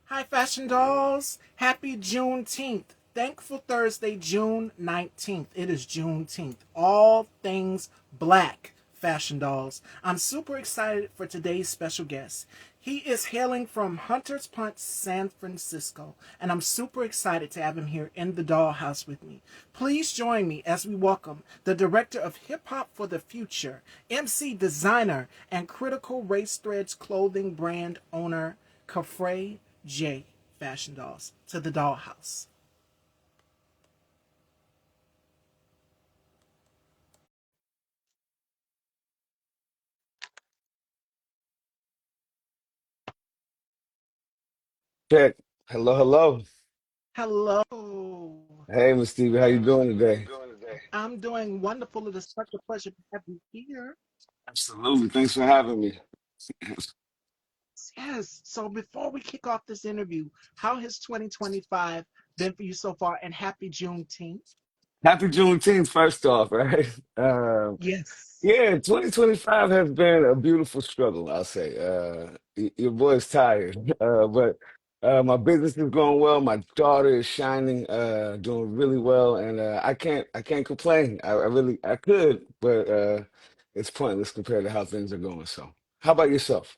Hi, Fashion Dolls. Happy Juneteenth. Thankful Thursday, June 19th. It is Juneteenth. All things black, Fashion Dolls. I'm super excited for today's special guest. He is hailing from Hunters Punch, San Francisco, and I'm super excited to have him here in the dollhouse with me. Please join me as we welcome the director of Hip Hop for the Future, MC designer, and Critical Race Threads clothing brand owner, khafrejay Fashion Dolls, to the dollhouse. Check. Hello, hello. Hello. Hey, Miss Stevie, how you doing today? I'm doing wonderful. It is such a pleasure to have you here. Absolutely. Thanks for having me. Yes. So before we kick off this interview, how has 2025 been for you so far? And happy Juneteenth. Happy Juneteenth, first off, right? Um, Yes. yeah, 2025 has been a beautiful struggle, I'll say. Your boy's tired, but my business is going well. My daughter is shining, doing really well, and I can't complain. I could, but it's pointless compared to how things are going. So, how about yourself?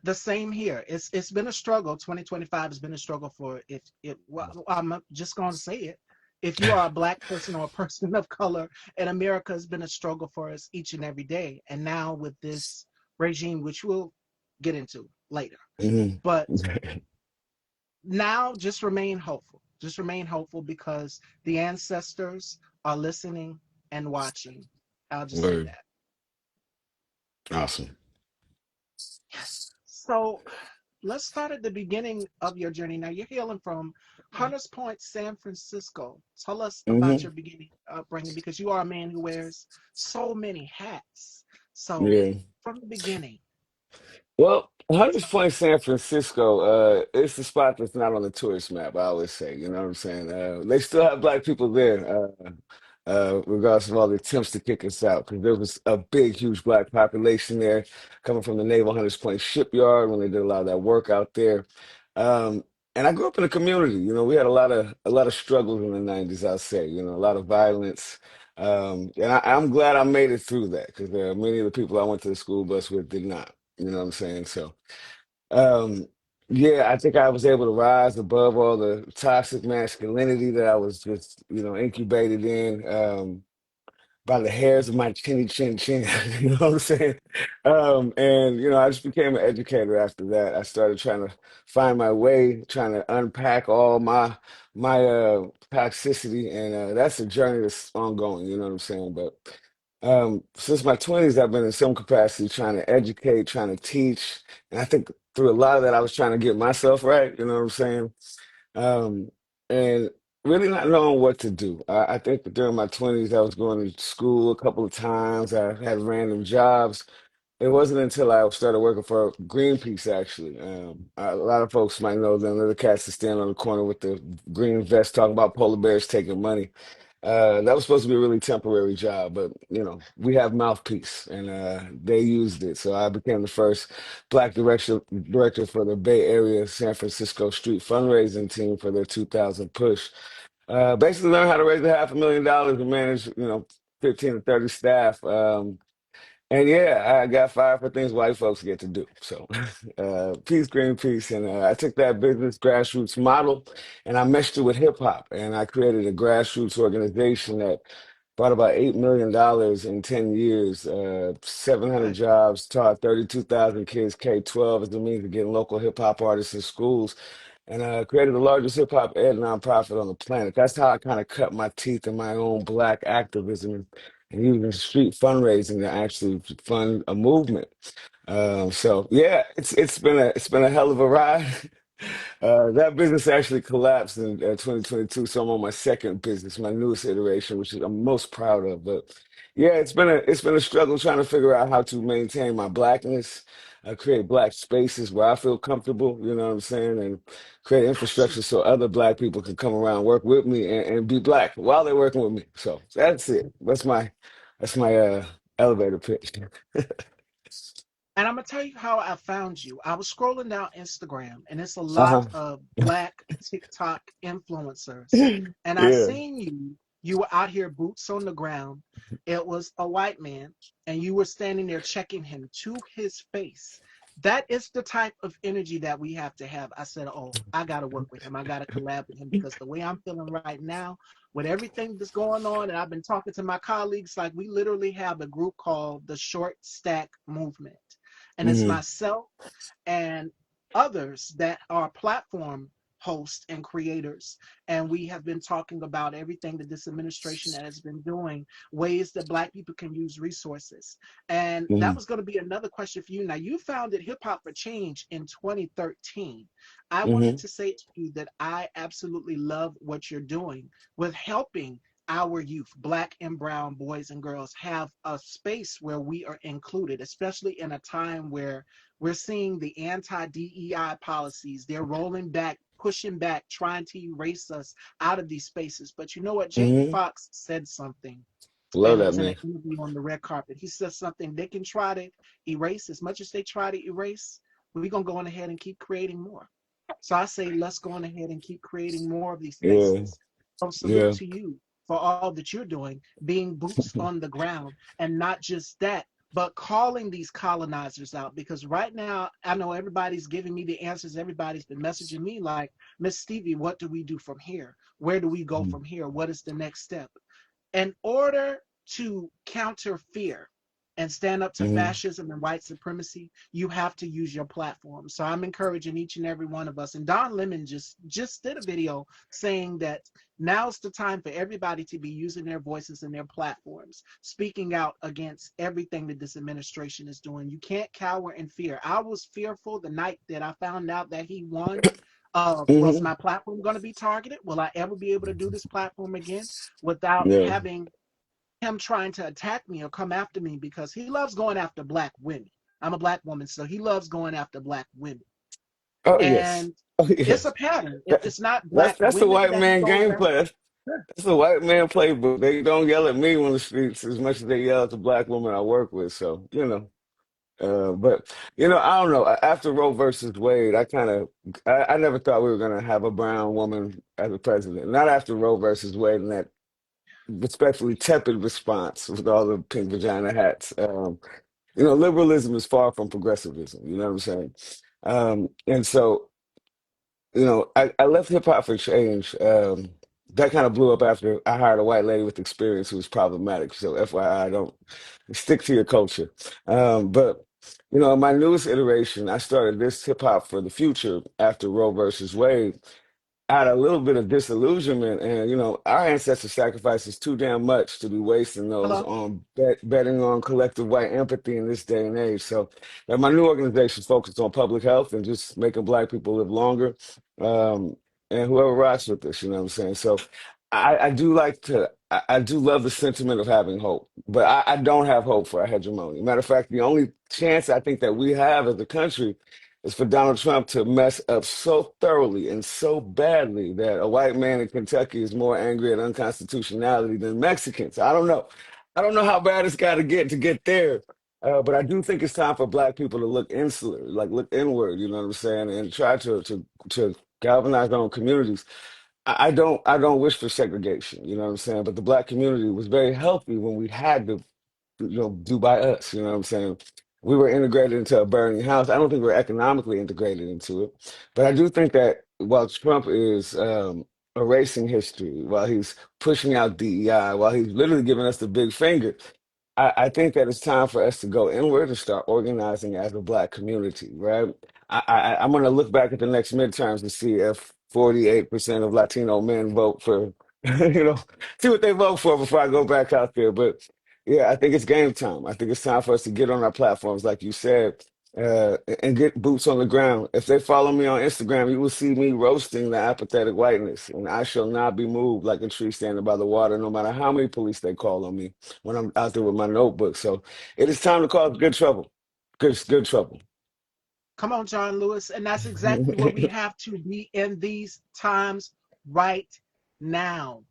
The same here. It's been a struggle. 2025 has been a struggle for if it well, I'm just going to say it. If you are a black person or a person of color, and America has been a struggle for us each and every day. And now with this regime, which we'll get into later, Mhm. but now just remain hopeful. Just remain hopeful because the ancestors are listening and watching. I'll just say Word. that. Awesome. Yes. So let's start at the beginning of your journey. Now you're hailing from Hunters Point, San Francisco. Tell us about Hmm. your beginning upbringing because you are a man who wears so many hats. So Yeah. from the beginning, Well, Hunters Point, San Francisco, it's the spot that's not on the tourist map, I always say, you know what I'm saying? They still have black people there, regardless of all the attempts to kick us out, because there was a big, huge black population there coming from the Naval Hunters Point shipyard when they did a lot of that work out there. Um, and I grew up in a community, we had a lot of struggles in the 90s, I'll say, a lot of violence. And I'm glad I made it through that because many of the people I went to the school bus with did not. You know what I'm saying? So, um, yeah, I think I was able to rise above all the toxic masculinity that I was just, incubated in. By the hairs of my chinny chin chin. You know what I'm saying? And I just became an educator after that. I started trying to find my way, trying to unpack all my toxicity, and that's a journey that's ongoing. You know what I'm saying? But since my 20s, I've been in some capacity trying to educate, trying to teach, and I think through a lot of that, I was trying to get myself right. You know what I'm saying? um, and really not knowing what to do. I think that during my 20s, I was going to school a couple of times. I had random jobs. It wasn't until I started working for Greenpeace, actually. A lot of folks might know them. They're the cats that stand on the corner with the green vest talking about polar bears taking money. That was supposed to be a really temporary job, but we have mouthpiece, and they used it. So I became the first black director for the Bay Area San Francisco street fundraising team for their 2000 push. Basically, learned how to raise $500,000 and manage, 15 to 30 staff. And yeah, I got fired for things white folks get to do. So, peace, green peace. And I took that business grassroots model and I meshed it with hip hop. And I created a grassroots organization that brought about $8 million in 10 years, 700 good. jobs, taught 32,000 kids K-12 as a means of getting local hip hop artists in schools, and created the largest hip hop ed nonprofit on the planet. That's how I kind of cut my teeth in my own black activism and using street fundraising to actually fund a movement. So yeah, it's been a hell of a ride. That business actually collapsed in 2022, so I'm on my second business, my newest iteration, which is I'm most proud of. But yeah, it's been a struggle trying to figure out how to maintain my blackness, create black spaces where I feel comfortable. You know what I'm saying, and create Got you. infrastructure so other black people can come around, work with me, and be black while they're working with me. So that's it. That's my elevator pitch. And I'm gonna tell you how I found you. I was scrolling down Instagram, and it's a lot Uh-huh. of black TikTok influencers. And I Yeah. seen you. You were out here, boots on the ground. It was a white man, and you were standing there checking him to his face. That is the type of energy that we have to have. I said, "Oh, I got to work with him. I got to collab with him because the way I'm feeling right now, with everything that's going on, and I've been talking to my colleagues, like we literally have a group called the Short Stack Movement, and it's Hmm. myself and others that are platform hosts and creators. And we have been talking about everything that this administration has been doing, ways that Black people can use resources. And that Hmm. was going to be another question for you. Now, you founded Hip Hop for Change in 2013. I wanted Hmm. to say to you that I absolutely love what you're doing with helping our youth, Black and brown boys and girls, have a space where we are included, especially in a time where we're seeing the anti DEI policies. They're rolling back, pushing back, trying to erase us out of these spaces. But you know what? Jamie Hmm. Foxx said something, Love and it that, was in man. an interview on the red carpet. He said something they can try to erase as much as they try to erase. We're going to go on ahead and keep creating more. So I say, let's go on ahead and keep creating more of these Yeah. spaces. So salute Yeah. to you for all that you're doing, being boots on the ground, and not just that, but calling these colonizers out. Because right now, I know everybody's giving me the answers. Everybody's been messaging me like, Miss Stevie, what do we do from here? Where do we go from here? What is the next step? In order to counter fear and stand up to Hmm. fascism and white supremacy, you have to use your platform. So I'm encouraging each and every one of us. And Don Lemon just did a video saying that now's the time for everybody to be using their voices and their platforms, speaking out against everything that this administration is doing. You can't cower in fear. I was fearful the night that I found out that he won. Was Hmm. my platform going to be targeted? Will I ever be able to do this platform again without Yeah. having him trying to attack me or come after me? Because he loves going after Black women. I'm a Black woman, so he loves going after Black women. Oh yes. And Oh it's a yes. pattern. That, It's not that's Black that's the women white that he man goes game after. plan. That's the white man playbook. They don't yell at me on the streets as much as they yell at the black woman I work with. So, but I don't know. After Roe versus Wade, I never thought we were gonna have a brown woman as a president. Not after Roe versus Wade and that respectfully tepid response with all the pink vagina hats. Liberalism is far from progressivism. You know what I'm saying? And so I left hip hop for change. That kind of blew up after I hired a white lady with experience who was problematic. So FYI, don't stick to your culture. But my newest iteration, I started this hip hop for the future after Roe versus Wade out a little bit of disillusionment, and our ancestors' sacrifices too damn much to be wasting those Hello? on betting on collective white empathy in this day and age. So, my new organization is focused on public health and just making Black people live longer, um, and whoever rocks with us, you know what I'm saying. So, I do like to. I do love the sentiment of having hope, but I don't have hope for a hegemony. Matter of fact, the only chance I think that we have as a country is for Donald Trump to mess up so thoroughly and so badly that a white man in Kentucky is more angry at unconstitutionality than Mexicans. I don't know. I don't know how bad it's got to get there. But I do think it's time for Black people to look insular, like look inward. You know what I'm saying, and try to galvanize their own communities. I don't wish for segregation. You know what I'm saying, but the Black community was very healthy when we had to do by us. You know what I'm saying? We were integrated into a burning house. I don't think we're economically integrated into it, but I do think that while Trump is erasing history, while he's pushing out DEI, while he's literally giving us the big finger, I think that it's time for us to go inward and start organizing as a Black community, right? I'm going to look back at the next midterms to see if 48% of Latino men vote for, see what they vote for before I go back out there. But yeah, I think it's game time. I think it's time for us to get on our platforms, like you said, and get boots on the ground. If they follow me on Instagram, you will see me roasting the apathetic whiteness, and I shall not be moved like a tree standing by the water, no matter how many police they call on me when I'm out there with my notebook. So it is time to cause good trouble. Good trouble. Come on, John Lewis. And that's exactly where we have to be in these times right now.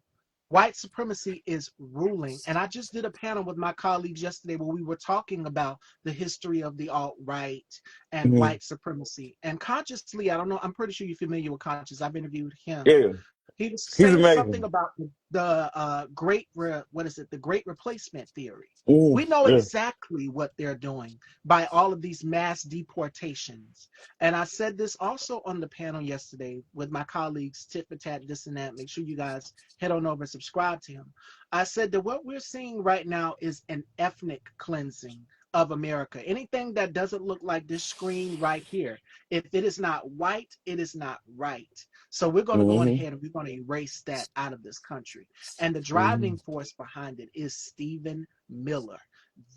White supremacy is ruling. And I just did a panel with my colleagues yesterday where we were talking about the history of the alt-right and Hmm. white supremacy. And Consciously, I don't know, I'm pretty sure you're familiar with Conscious. I've interviewed him. Yeah, He was he's saying something amazing. about the what is it, the great replacement theory. Hmm. We know Yeah. exactly what they're doing by all of these mass deportations. And I said this also on the panel yesterday with my colleagues, Tit for Tat, this and that. Make sure you guys head on over and subscribe to him. I said that what we're seeing right now is an ethnic cleansing of America. Anything that doesn't look like this screen right here, if it is not white, it is not right. So we're going to go Hmm. ahead and we're going to erase that out of this country. And the Hmm. driving force behind it is Stephen Miller.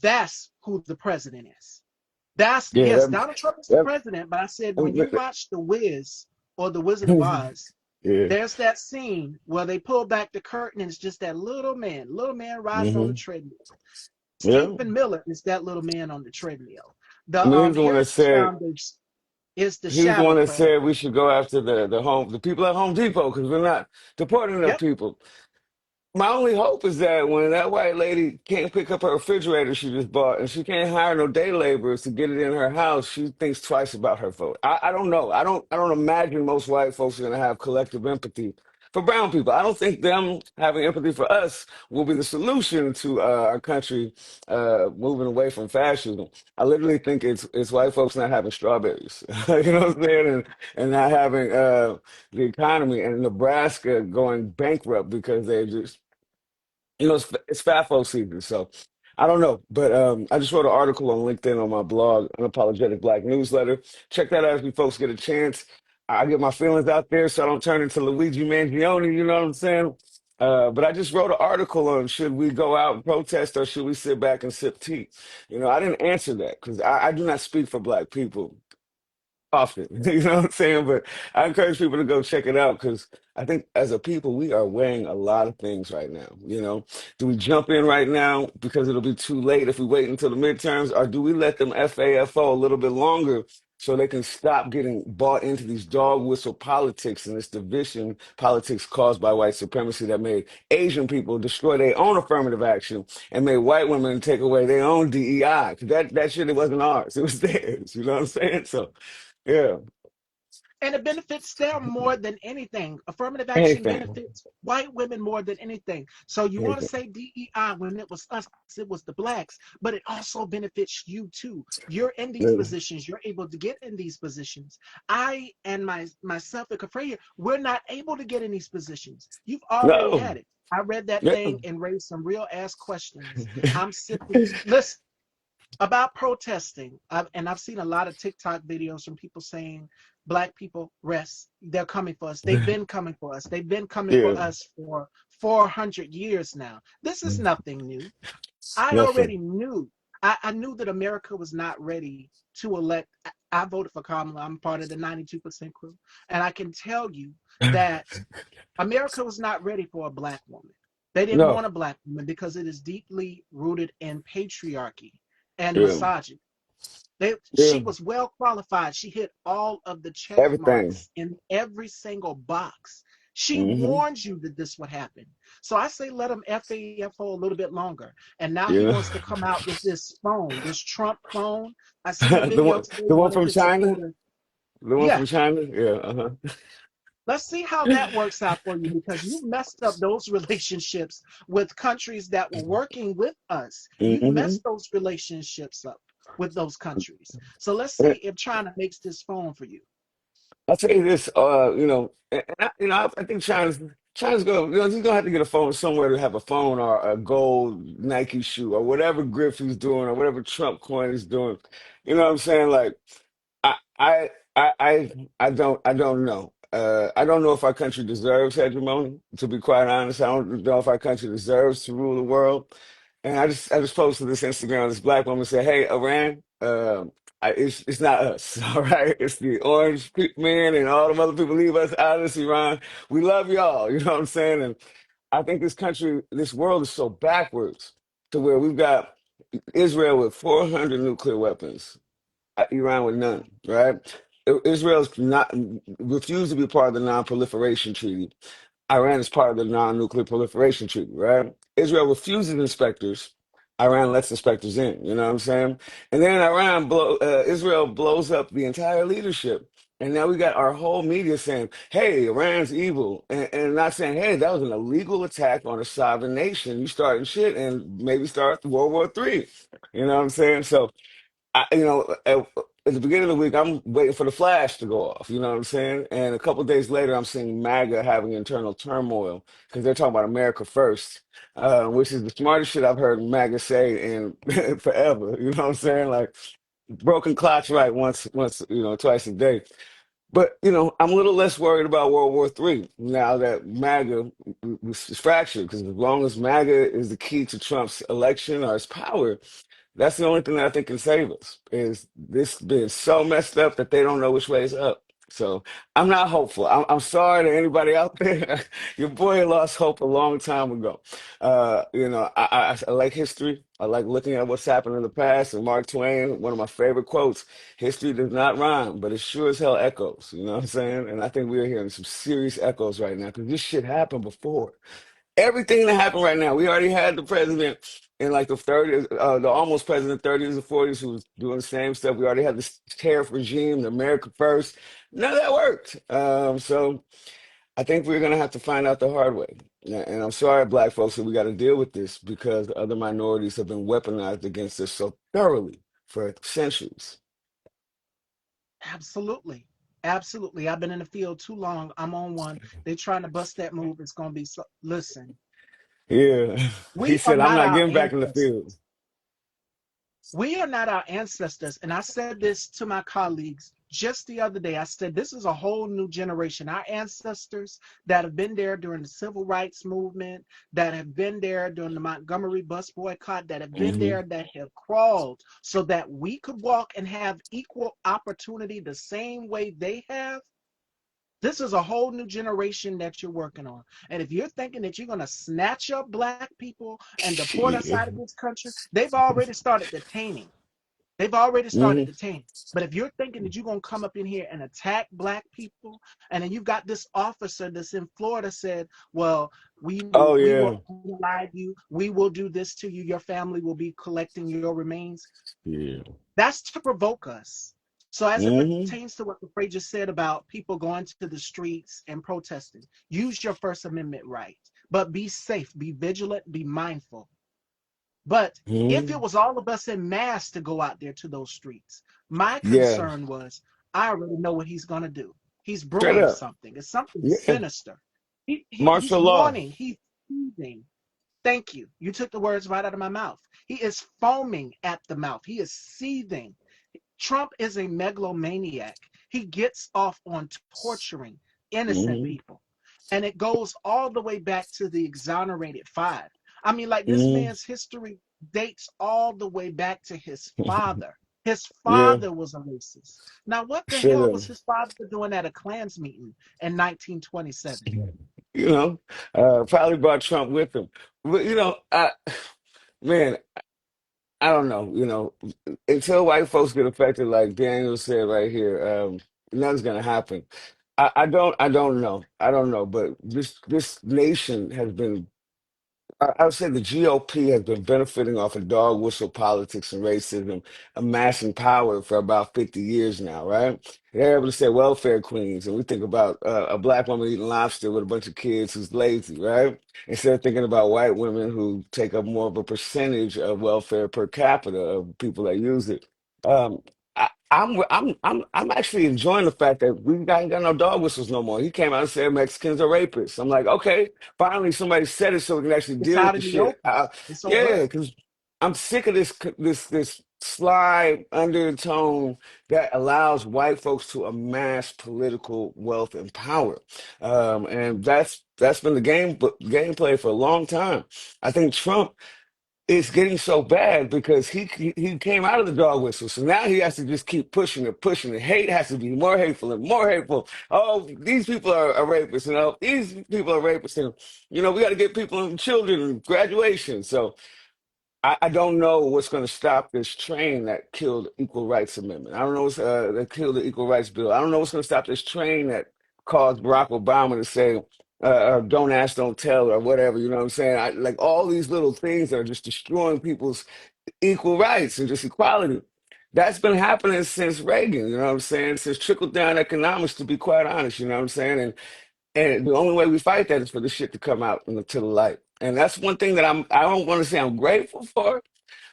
That's who the president is. That's, Yeah, yes, Donald Trump is the that, president, but I said when you that- watch The Wiz or The Wizard of Oz, yeah. there's that scene where they pull back the curtain and it's just that little man riding on the Hmm. treadmill. Yeah. Stephen Miller is that little man on the treadmill. I The mean, he's the one that Heritage said Foundation is the he was the shadow one that plan. said we should go after the people at Home Depot because we're not deporting enough Yep. people. My only hope is that when that white lady can't pick up her refrigerator she just bought and she can't hire no day laborers to get it in her house, she thinks twice about her vote. I don't know. I don't imagine most white folks are gonna have collective empathy for brown people. I don't think them having empathy for us will be the solution to our country moving away from fascism. I literally think it's white folks not having strawberries. You know what I'm saying? And not having the economy and Nebraska going bankrupt because they just it's fat folk season, so I don't know. But I just wrote an article on LinkedIn on my blog, Unapologetic Black Newsletter. Check that out if you folks get a chance. I get my feelings out there so I don't turn into Luigi Mangione, you know what I'm saying? But I just wrote an article on should we go out and protest or should we sit back and sip tea? I didn't answer that because I do not speak for black people often. You know what I'm saying? But I encourage people to go check it out because I think as a people, we are weighing a lot of things right now. Do we jump in right now because it'll be too late if we wait until the midterms, or do we let them FAFO a little bit longer so they can stop getting bought into these dog whistle politics and this division politics caused by white supremacy that made Asian people destroy their own affirmative action and made white women take away their own DEI? 'Cause that shit, it wasn't ours, it was theirs. You know what I'm saying? So yeah, And it benefits them more than anything. Affirmative action anything, benefits white women more than anything. So you want to anything. say DEI when it was us, it was the blacks, but it also benefits you too. You're in these Really. positions, you're able to get in these positions. I and myself and khafrejay, we're not able to get in these positions. You've already No. had it. I read that Yeah. thing and raised some real ass questions. I'm simply listen about protesting. And I've seen a lot of TikTok videos from people saying, Black people rest. They're coming for us. They've been coming for us. They've been coming for Yeah. us for 400 years now. This is nothing new. I already Nothing. knew. I knew that America was not ready to elect. I voted for Kamala. I'm part of the 92% crew. And I can tell you that America was not ready for a black woman. They didn't No. want a black woman because it is deeply rooted in patriarchy and Yeah. misogyny. Yeah. She was well qualified. She hit all of the check Everything. marks in every single box. She Hmm. warned you that this would happen. So I say let him FAFO a little bit longer. And now he You wants to come out with this phone, this Trump phone. I seen a the video one, today, the one one of from his China, supporters. the one Yeah, from China. Yeah. Uh-huh. let's see how that works out for you because you messed up those relationships with countries that were working with us. You Hmm. messed those relationships up with those countries. So let's see if China makes this phone for you. I'll tell you this, I think China's going, he's gonna have to get a phone somewhere to have a phone or a gold Nike shoe or whatever Griff he's doing or whatever Trump coin is doing. You know what I'm saying? Like, I, I, I don't know. I don't know if our country deserves hegemony. To be quite honest, I don't know if our country deserves to rule the world. And I just posted this Instagram. This black woman said, "Hey, Iran, it's not us, all right. It's the orange man and all the other people. Leave us out of this, Iran. We love y'all. You know what I'm saying?" And I think this country, this world is so backwards to where we've got Israel with 400 nuclear weapons, Iran with none, right? Israel's not refused to be part of the Non-Proliferation Treaty. Iran is part of the non-nuclear proliferation treaty, right? Israel refuses inspectors. Iran lets inspectors in. You know what I'm saying? And then Israel blows up the entire leadership. And now we got our whole media saying, "Hey, Iran's evil," and not saying, "Hey, that was an illegal attack on a sovereign nation. You starting shit, and maybe start World War III." You know what I'm saying? So at the beginning of the week, I'm waiting for the flash to go off. You know what I'm saying? And a couple of days later, I'm seeing MAGA having internal turmoil because they're talking about America first, which is the smartest shit I've heard MAGA say in forever. You know what I'm saying? Like broken clocks right once, twice a day. But I'm a little less worried about World War III now that MAGA is fractured because as long as MAGA is the key to Trump's election or his power, that's the only thing that I think can save us is this being so messed up that they don't know which way is up. So I'm not hopeful. I'm sorry to anybody out there. Your boy lost hope a long time ago. I like history. I like looking at what's happened in the past. And Mark Twain, one of my favorite quotes, history does not rhyme, but it sure as hell echoes. You know what I'm saying? And I think we're hearing some serious echoes right now because this shit happened before. Everything that happened right now, we already had the president in like the 30s, the almost president 30s and 40s who was doing the same stuff. We already had this tariff regime, the America First. None of that worked. So I think we're going to have to find out the hard way. And I'm sorry, Black folks, that we got to deal with this because other minorities have been weaponized against us so thoroughly for centuries. Absolutely. Absolutely. I've been in the field too long. I'm on one. They're trying to bust that move. It's going to be so. Listen, Yeah. He we are said, I'm not not our getting back in the field. ancestors. We are not our ancestors. And I said this to my colleagues just the other day. I said, this is a whole new generation. Our ancestors that have been there during the civil rights movement, that have been there during the Montgomery bus boycott, that have been Hmm. there, that have crawled so that we could walk and have equal opportunity the same way they have. This is a whole new generation that you're working on. And if you're thinking that you're going to snatch up black people and deport us Shit. out of this country, they've already started detaining. They've already started Hmm. detaining. But if you're thinking that you're going to come up in here and attack black people, and then you've got this officer that's in Florida said, well, Oh, we yeah. will unalive you, we will do this to you, your family will be collecting your remains. Yeah. That's to provoke us. So as it Hmm. pertains to what the Frey just said about people going to the streets and protesting, use your First Amendment right, but be safe, be vigilant, be mindful. But if it Hmm. was all of us in mass to go out there to those streets, my Yeah. concern was I already know what he's going to do. He's Straight brewing up. something. It's something Yeah. sinister. He's Martial law. warning. He's teasing. Thank you. You took the words right out of my mouth. He is foaming at the mouth. He is seething. Trump is a megalomaniac. He gets off on torturing innocent Hmm. people. And it goes all the way back to the exonerated five. I mean, like this Hmm. man's history dates all the way back to his father. His Yeah. father was a racist. Now, what the Straight hell up. was his father doing at a Klans meeting in 1927? You know, probably brought Trump with him. But man, I don't know. Until white folks get affected, like Daniel said right here, nothing's gonna happen. I don't know. I don't know. But this nation has been I would say the GOP has been benefiting off of dog whistle politics and racism, amassing power for about 50 years now, right? They're able to say welfare queens, and we think about a black woman eating lobster with a bunch of kids who's lazy, right? Instead of thinking about white women who take up more of a percentage of welfare per capita of people that use it. Um, I'm actually enjoying the fact that we ain't got no dog whistles no more. He came out and said Mexicans are rapists. I'm like, okay, finally, somebody said it so we can actually It's deal with out the in the shit. open. It's on Yeah, record. because I'm sick of this sly undertone that allows white folks to amass political wealth and power, and that's been the gameplay for a long time. I think Trump it's getting so bad because he came out of the dog whistle, so now he has to just keep pushing it, pushing it. Hate has to be more hateful and more hateful. Oh, these people are rapists, these people are rapists, and we got to get people and children and graduation. So I don't know what's going to stop this train that killed the Equal Rights Amendment. I don't know what's that killed the Equal Rights Bill. I don't know what's going to stop this train that caused Barack Obama to say don't ask, don't tell, or whatever. You know what I'm saying? Like all these little things that are just destroying people's equal rights and just equality. That's been happening since Reagan. You know what I'm saying? Since trickle down economics, to be quite honest. You know what I'm saying? And the only way we fight that is for this shit to come out into the light. And that's one thing that I don't want to say I'm grateful for,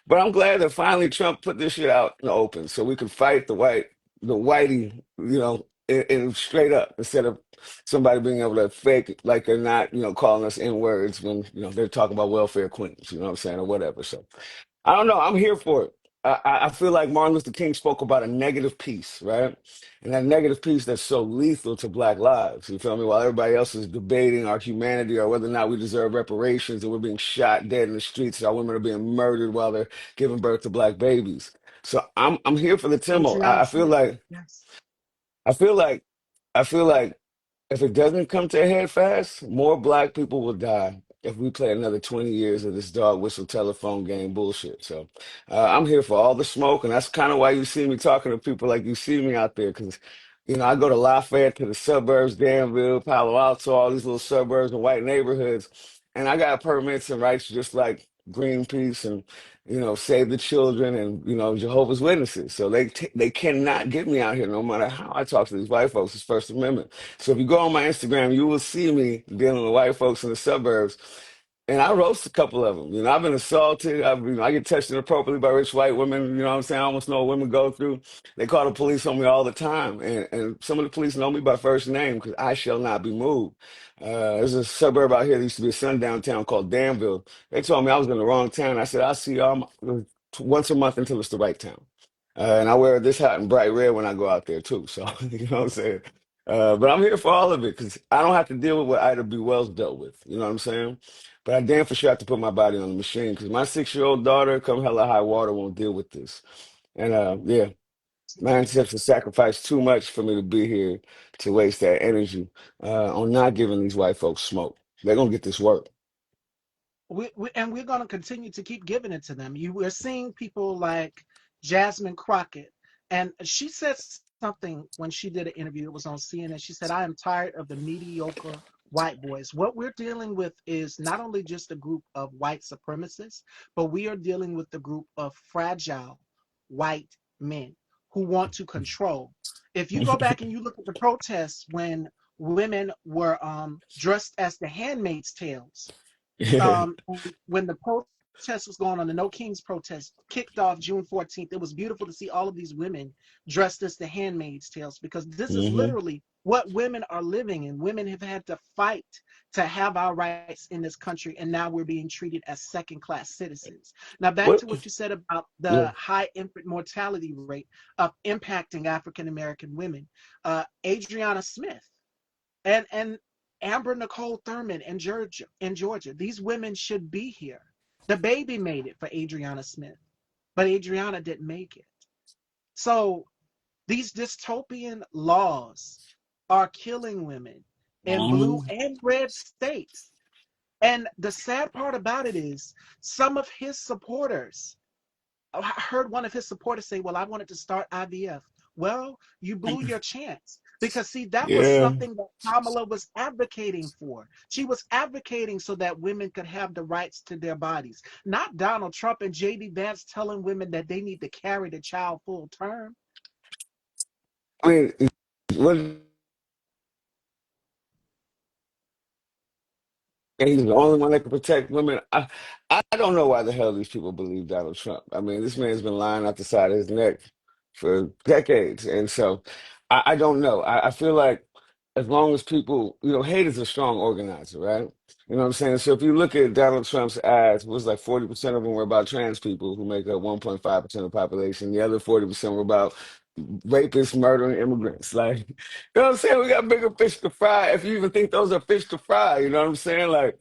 but I'm glad that finally Trump put this shit out in the open so we could fight the whitey, and straight up instead of somebody being able to fake it like they're not, calling us N words when, they're talking about welfare queens, you know what I'm saying, or whatever. So I don't know. I'm here for it. I feel like Martin Luther King spoke about a negative peace, right? And that negative peace that's so lethal to Black lives. You feel me? While everybody else is debating our humanity or whether or not we deserve reparations and we're being shot dead in the streets, our women are being murdered while they're giving birth to Black babies. So I'm here for the Timmo. Adriana Smith. Yes. I feel like I feel like if it doesn't come to a head fast, more Black people will die if we play another 20 years of this dog whistle telephone game bullshit. So I'm here for all the smoke, and that's kind of why you see me talking to people like you see me out there, because I go to Lafayette, to the suburbs, Danville, Palo Alto, all these little suburbs and white neighborhoods, and I got permits and rights just like Greenpeace and Save the Children and Jehovah's Witnesses. So they cannot get me out here no matter how I talk to these white folks. It's First Amendment. So if you go on my Instagram, you will see me dealing with white folks in the suburbs. And I roast a couple of them. I've been assaulted. I get touched inappropriately by rich white women. You know what I'm saying? I almost know what women go through. They call the police on me all the time. And some of the police know me by first name because I shall not be moved. There's a suburb out here that used to be a sundown town called Danville. They told me I was in the wrong town. I said, I'll see y'all once a month until it's the right town. And I wear this hat in bright red when I go out there too. So, you know what I'm saying? But I'm here for all of it because I don't have to deal with what Ida B. Wells dealt with. You know what I'm saying? But I damn for sure have to put my body on the machine because my 6-year-old daughter, come hella high water, won't deal with this. And yeah, my ancestors sacrificed too much for me to be here to waste that energy on not giving these white folks smoke. They're gonna get this work. And we're going to continue to keep giving it to them. We're seeing people like Jasmine Crockett, and she said something when she did an interview. It was on CNN. She said, "I am tired of the mediocre white boys. What we're dealing with is not only just a group of white supremacists, but we are dealing with the group of fragile white men who want to control." If you go back and you look at the protests when women were dressed as the Handmaid's Tales, Yeah. um, when the protest was going on, the No Kings protest kicked off June 14th. It was beautiful to see all of these women dressed as the Handmaid's Tales because this is hmm literally what women are living in. Women have had to fight to have our rights in this country, and now we're being treated as second-class citizens. Now, back What? to what you said about Yeah. the high infant mortality rate of impacting African American women. Adriana Smith and Amber Nicole Thurman in Georgia. These women should be here. The baby made it for Adriana Smith, but Adriana didn't make it. So these dystopian laws are killing women in blue Mhm. and red states. And the sad part about it is some of his supporters, I heard one of his supporters say, "Well, I wanted to start IVF." Well, you blew your chance because, see, that was Yeah. something that Kamala was advocating for. She was advocating so that women could have the rights to their bodies, not Donald Trump and JD Vance telling women that they need to carry the child full term. I mean, what? And he's the only one that can protect women. I don't know why the hell these people believe Donald Trump. I mean, this man's been lying out the side of his neck for decades. And so I don't know. I feel like as long as people, hate is a strong organizer, right? You know what I'm saying? So if you look at Donald Trump's ads, it was like 40% of them were about trans people who make up 1.5% of the population. The other 40% were about rapists, murdering immigrants. Like, you know what I'm saying? We got bigger fish to fry. If you even think those are fish to fry, you know what I'm saying? Like,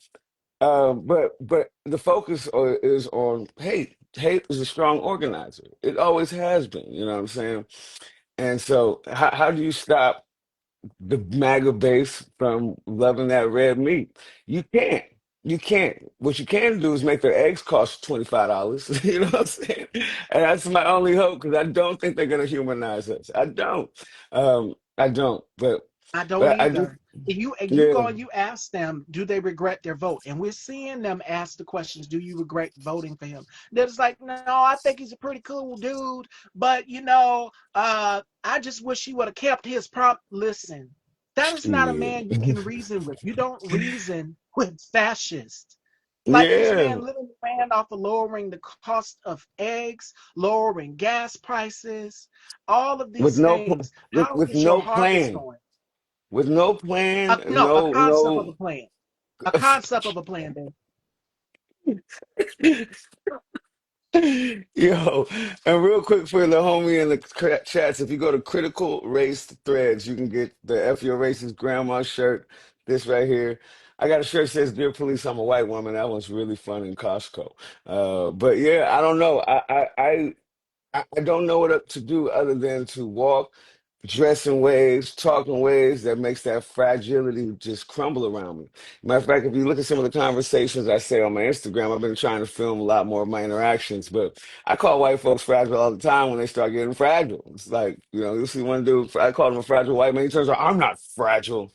but the focus is on hate. Hate is a strong organizer. It always has been. You know what I'm saying? And so, how do you stop the MAGA base from loving that red meat? You can't. You can't. What you can do is make their eggs cost $25. You know what I'm saying? And that's my only hope because I don't think they're going to humanize us. I don't. I don't. But. I don't But I do, either. And you yeah, go and you ask them, do they regret their vote? And we're seeing them ask the questions, do you regret voting for him? They're just like, no, I think he's a pretty cool dude, but I just wish he would have kept his prop. Listen, that is not a shit. man you can reason with. You don't reason with fascists. Like this Yeah, man literally ran off of lowering the cost of eggs, lowering gas prices, all of with these no pl- things. How with is your no harvest plan, going? with no plan, No, a concept of a no. plan. A concept of a plan, baby. Yo, and real quick for the homie in the chats, if you go to Critical Race Threads, you can get the F Your Racist Grandma shirt. This right here. I got a shirt that says "Dear Police, I'm a white woman." That one's really fun in Costco. But yeah, I don't know. I don't know what to do other than to walk, dress in ways, talk in ways that makes that fragility just crumble around me. Matter of fact, if you look at some of the conversations I say on my Instagram, I've been trying to film a lot more of my interactions, but I call white folks fragile all the time when they start getting fragile. It's like, you see one dude, I called him a fragile white man. He turns out, I'm not fragile.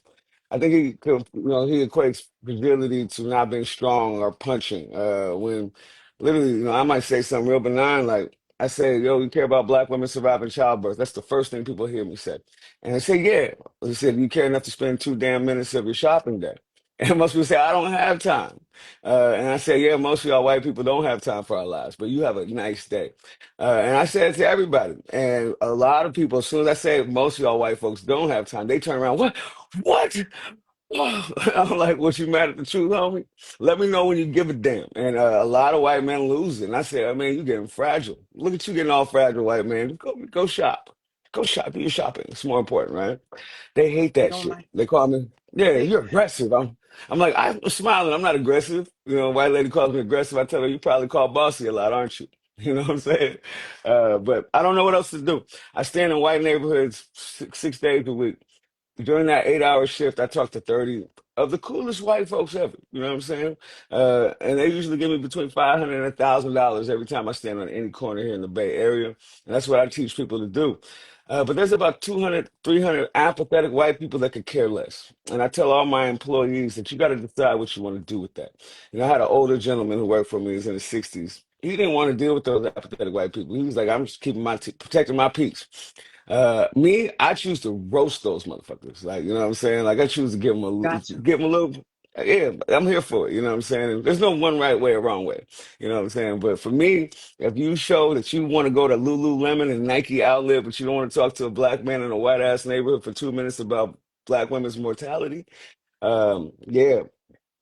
I think he equates fragility to not being strong or punching. When literally, I might say something real benign like, I say, yo, you care about black women surviving childbirth. That's the first thing people hear me say. And they say, yeah. They said, you care enough to spend 2 damn minutes of your shopping day. And most people say, I don't have time. And I say, yeah, most of y'all white people don't have time for our lives, but you have a nice day. And I say it to everybody. And a lot of people, as soon as I say most of y'all white folks don't have time, they turn around, what? What? I'm like, what, you mad at the truth, homie? Let me know when you give a damn. And a lot of white men lose it. And I say, oh, man, you getting fragile. Look at you getting all fragile, white man. Go shop. Go shop. Do your shopping. It's more important, right? They hate They that don't shit. like They call me, yeah, they you're aggressive. I'm like, I'm smiling. I'm not aggressive. White lady calls me aggressive. I tell her, you probably call bossy a lot, aren't you? You know what I'm saying? But I don't know what else to do. I stand in white neighborhoods 6 days a week. During that 8 hour shift, I talked to 30 of the coolest white folks ever. You know what I'm saying? And they usually give me between $500 and $1,000 every time I stand on any corner here in the Bay Area. And that's what I teach people to do. But there's about 200, 300 apathetic white people that could care less. And I tell all my employees that you got to decide what you want to do with that. I had an older gentleman who worked for me. He's in his 60s. He didn't want to deal with those apathetic white people. He was like, I'm just keeping protecting my peace. Me, I choose to roast those motherfuckers. Like, you know what I'm saying? Like, I choose to gotcha. give them a little. Yeah, I'm here for it. You know what I'm saying? There's no one right way or wrong way. You know what I'm saying? But for me, if you show that you want to go to Lululemon and Nike outlet, but you don't want to talk to a black man in a white ass neighborhood for 2 minutes about black women's mortality, yeah,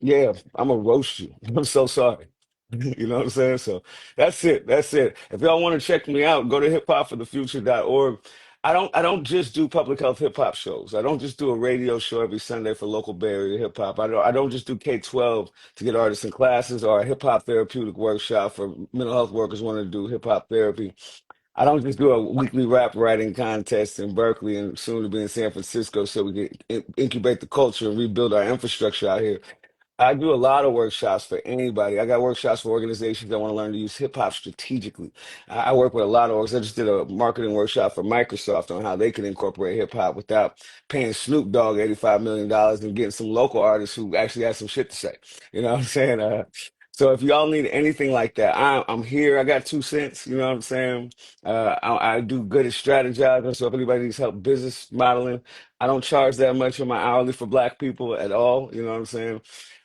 yeah, I'm gonna roast you. I'm so sorry. You know what I'm saying? So that's it. That's it. If y'all want to check me out, go to hiphopforthefuture.org. I don't just do public health hip hop shows. I don't just do a radio show every Sunday for local Bay Area hip hop. I don't just do K-12 to get artists in classes or a hip hop therapeutic workshop for mental health workers wanting to do hip hop therapy. I don't just do a weekly rap writing contest in Berkeley and soon to be in San Francisco so we can incubate the culture and rebuild our infrastructure out here. I do a lot of workshops for anybody. I got workshops for organizations that want to learn to use hip hop strategically. I work with a lot of orgs. I just did a marketing workshop for Microsoft on how they can incorporate hip hop without paying Snoop Dogg $85 million and getting some local artists who actually have some shit to say. You know what I'm saying? So if y'all need anything like that, I'm here. I got 2 cents. You know what I'm saying? I do good at strategizing. So if anybody needs help business modeling, I don't charge that much on my hourly for black people at all. You know what I'm saying?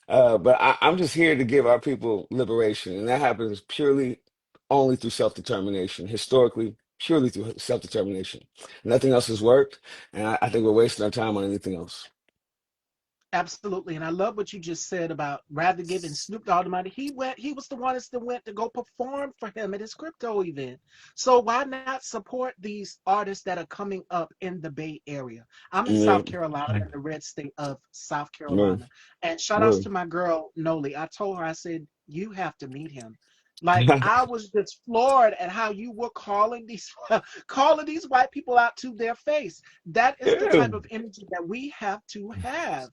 But I'm just here to give our people liberation, and that happens purely only through self-determination. Historically, purely through self-determination. Nothing else has worked, and I think we're wasting our time on anything else. Absolutely. And I love what you just said about rather giving Snoop Dogg the money. He was the one that went to go perform for him at his crypto event. So why not support these artists that are coming up in the Bay Area? I'm in Yeah, South Carolina, in the red state of South word, Carolina. And shout outs word. to my girl Noli. I told her, I said, you have to meet him. Like I was just floored at how you were calling these calling these white people out to their face. That is the Yeah. type of energy that we have to have.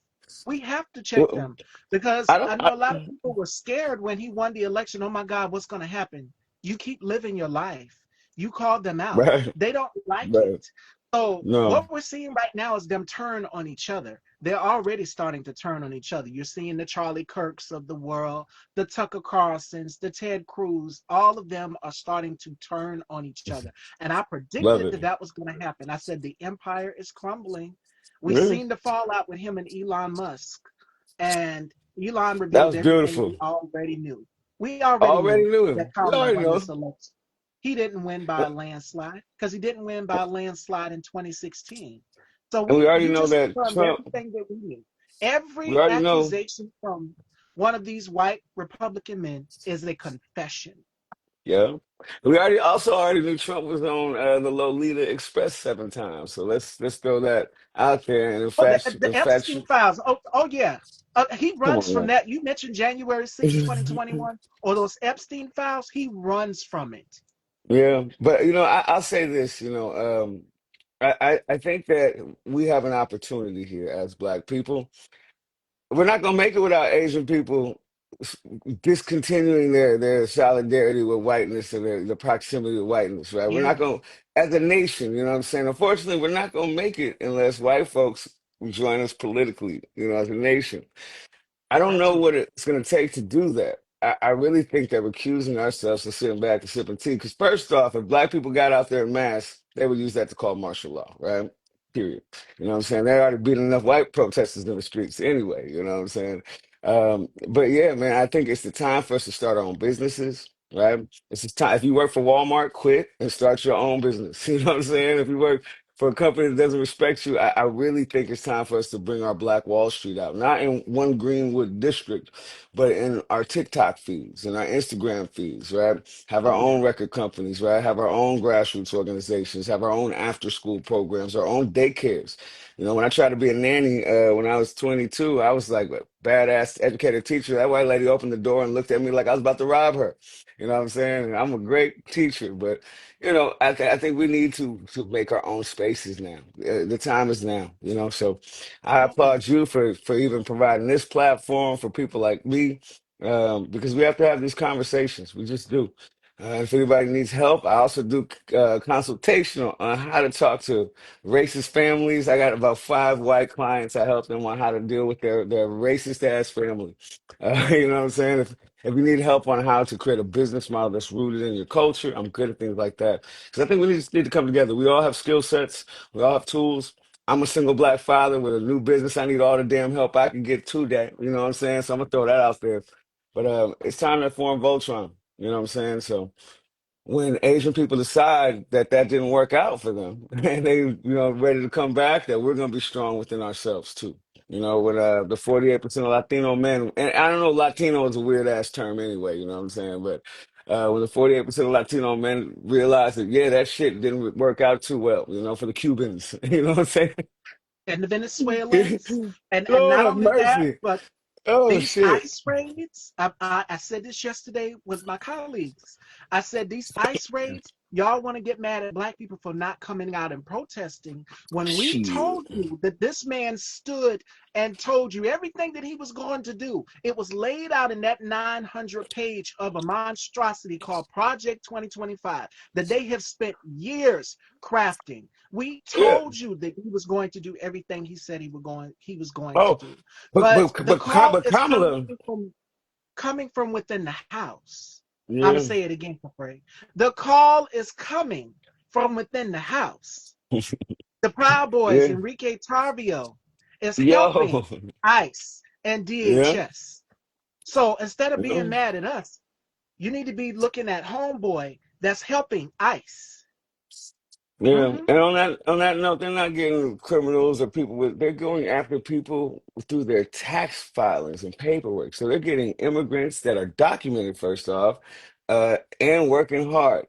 We have to check Well, them because I don't. I know a lot of people were scared when he won the election. Oh my God, what's going to happen? You keep living your life. You call them out. Right, They don't like right. it. So No, what we're seeing right now is them turn on each other. They're already starting to turn on each other. You're seeing the Charlie Kirks of the world, the Tucker Carlsons, the Ted Cruz. All of them are starting to turn on each other. And I love predicted it. that that was going to happen. I said the empire is crumbling. We've Yeah, seen the fallout with him and Elon Musk. And Elon that revealed was everything beautiful. we already knew. We already Already knew knew that him. We Kamala already won know this him. election. He didn't win by a landslide because he didn't win by a landslide in 2016. So And we we already you know just that confirmed Trump, everything that we knew. we Every already know, accusation from one of these white Republican men is a confession. yeah. We already also already knew Trump was on the Lolita Express 7 times. So let's throw that out there. And Oh, the Epstein files. Oh yeah. He come runs on from now. that. You mentioned January 6th, 2021, or those Epstein files. He runs from it. Yeah, but I'll say this, I think that we have an opportunity here as Black people. We're not gonna make it without Asian people discontinuing their solidarity with whiteness and the proximity of whiteness, right? We're not Yeah, gonna, as a nation, you know what I'm saying? Unfortunately, we're not gonna make it unless white folks join us politically, as a nation. I don't know what absolutely. it's going to take to do that. I really think that recusing ourselves and sitting back and sipping tea. Because first off, if black people got out there in mass, they would use that to call martial law, right? Period. You know what I'm saying? They already beat enough white protesters in the streets anyway. You know what I'm saying? But yeah, man, I think it's the time for us to start our own businesses, right? It's just time. If you work for Walmart, quit and start your own business. You know what I'm saying? If you work for a company that doesn't respect you, I really think it's time for us to bring our Black Wall Street out, not in one Greenwood district, but in our TikTok feeds, in our Instagram feeds, right? Have our Oh yeah. own record companies, right? Have our own grassroots organizations, have our own after school programs, our own daycares. When I tried to be a nanny when I was 22, I was like a badass educated teacher. That white lady opened the door and looked at me like I was about to rob her. You know what I'm saying? I'm a great teacher, but I think we need to make our own spaces now. The time is now. So I Absolutely. applaud you for even providing this platform for people like me, because we have to have these conversations. We just do. If anybody needs help, I also do consultation on how to talk to racist families. I got about 5 white clients. I help them on how to deal with their racist ass family. You know what I'm saying? If you need help on how to create a business model that's rooted in your culture, I'm good at things like that. Because I think we need to come together. We all have skill sets. We all have tools. I'm a single Black father with a new business. I need all the damn help I can get to that. You know what I'm saying? So I'm gonna throw that out there. But it's time to form Voltron. You know what I'm saying? So when Asian people decide that that didn't work out for them and they, ready to come back, that we're going to be strong within ourselves too. With the 48% of Latino men, and I don't know, Latino is a weird ass term anyway, you know what I'm saying? But when the 48% of Latino men realize that, yeah, that shit didn't work out too well, for the Cubans, you know what I'm saying? And the Venezuelans, and Lord not have only that, mercy. but Oh, these shit. ICE raids, I said this yesterday with my colleagues. I said these ICE raids, y'all want to get mad at black people for not coming out and protesting when we Shit. told you that this man stood and told you everything that he was going to do. It was laid out in that 900 page of a monstrosity called Project 2025 that they have spent years crafting. We Yeah. told you that he was going to do everything he said he was going to Oh, do. but, But but, the but, call but is Kamala, coming from within the house. I'm gonna yeah. say it again, Capri. The call is coming from within the house. The Proud Boys, Yeah. Enrique Tarvio, is Yo, helping ICE and yeah, DHS. So instead of yeah, being mad at us, you need to be looking at Homeboy that's helping ICE. yeah. Mm-hmm. And on that note, they're not getting criminals or people they're going after people through their tax filings and paperwork. So they're getting immigrants that are documented first off, and working hard.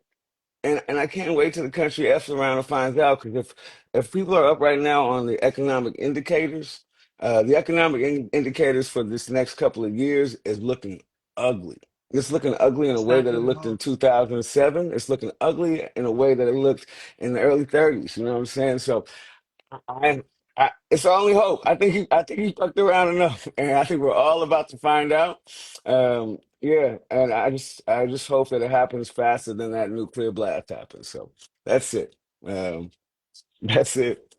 And I can't wait till the country F's around and finds out, because if people are up right now on the economic indicators, the economic indicators for this next couple of years is looking ugly. It's looking ugly in a It's way not that it good at looked all. in 2007. It's looking ugly in a way that it looked in the early 30s. You know what I'm saying? So I, it's our only hope. I think he fucked around enough, and I think we're all about to find out. Yeah, and I just hope that it happens faster than that nuclear blast happens. So that's it. Um, That's it.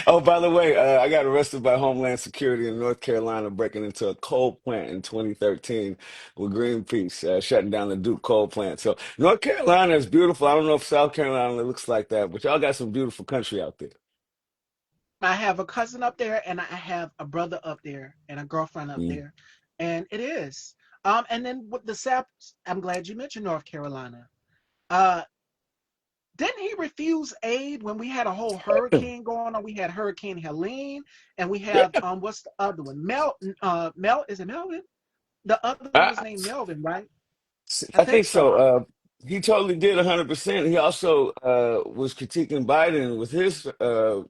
Oh, by the way, I got arrested by Homeland Security in North Carolina breaking into a coal plant in 2013 with Greenpeace, shutting down the Duke coal plant. So North Carolina is beautiful. I don't know if South Carolina looks like that, but y'all got some beautiful country out there. I have a cousin up there, and I have a brother up there, and a girlfriend up Mm. there, and it is. And then with the South, I'm glad you mentioned North Carolina. Uh, didn't he refuse aid when we had a whole hurricane going on? We had Hurricane Helene, and we have Yeah. what's the other one? Mel is it Melvin? The other one was I, named Melvin, right? I I think think so. so. He totally did 100%. He also was critiquing Biden with his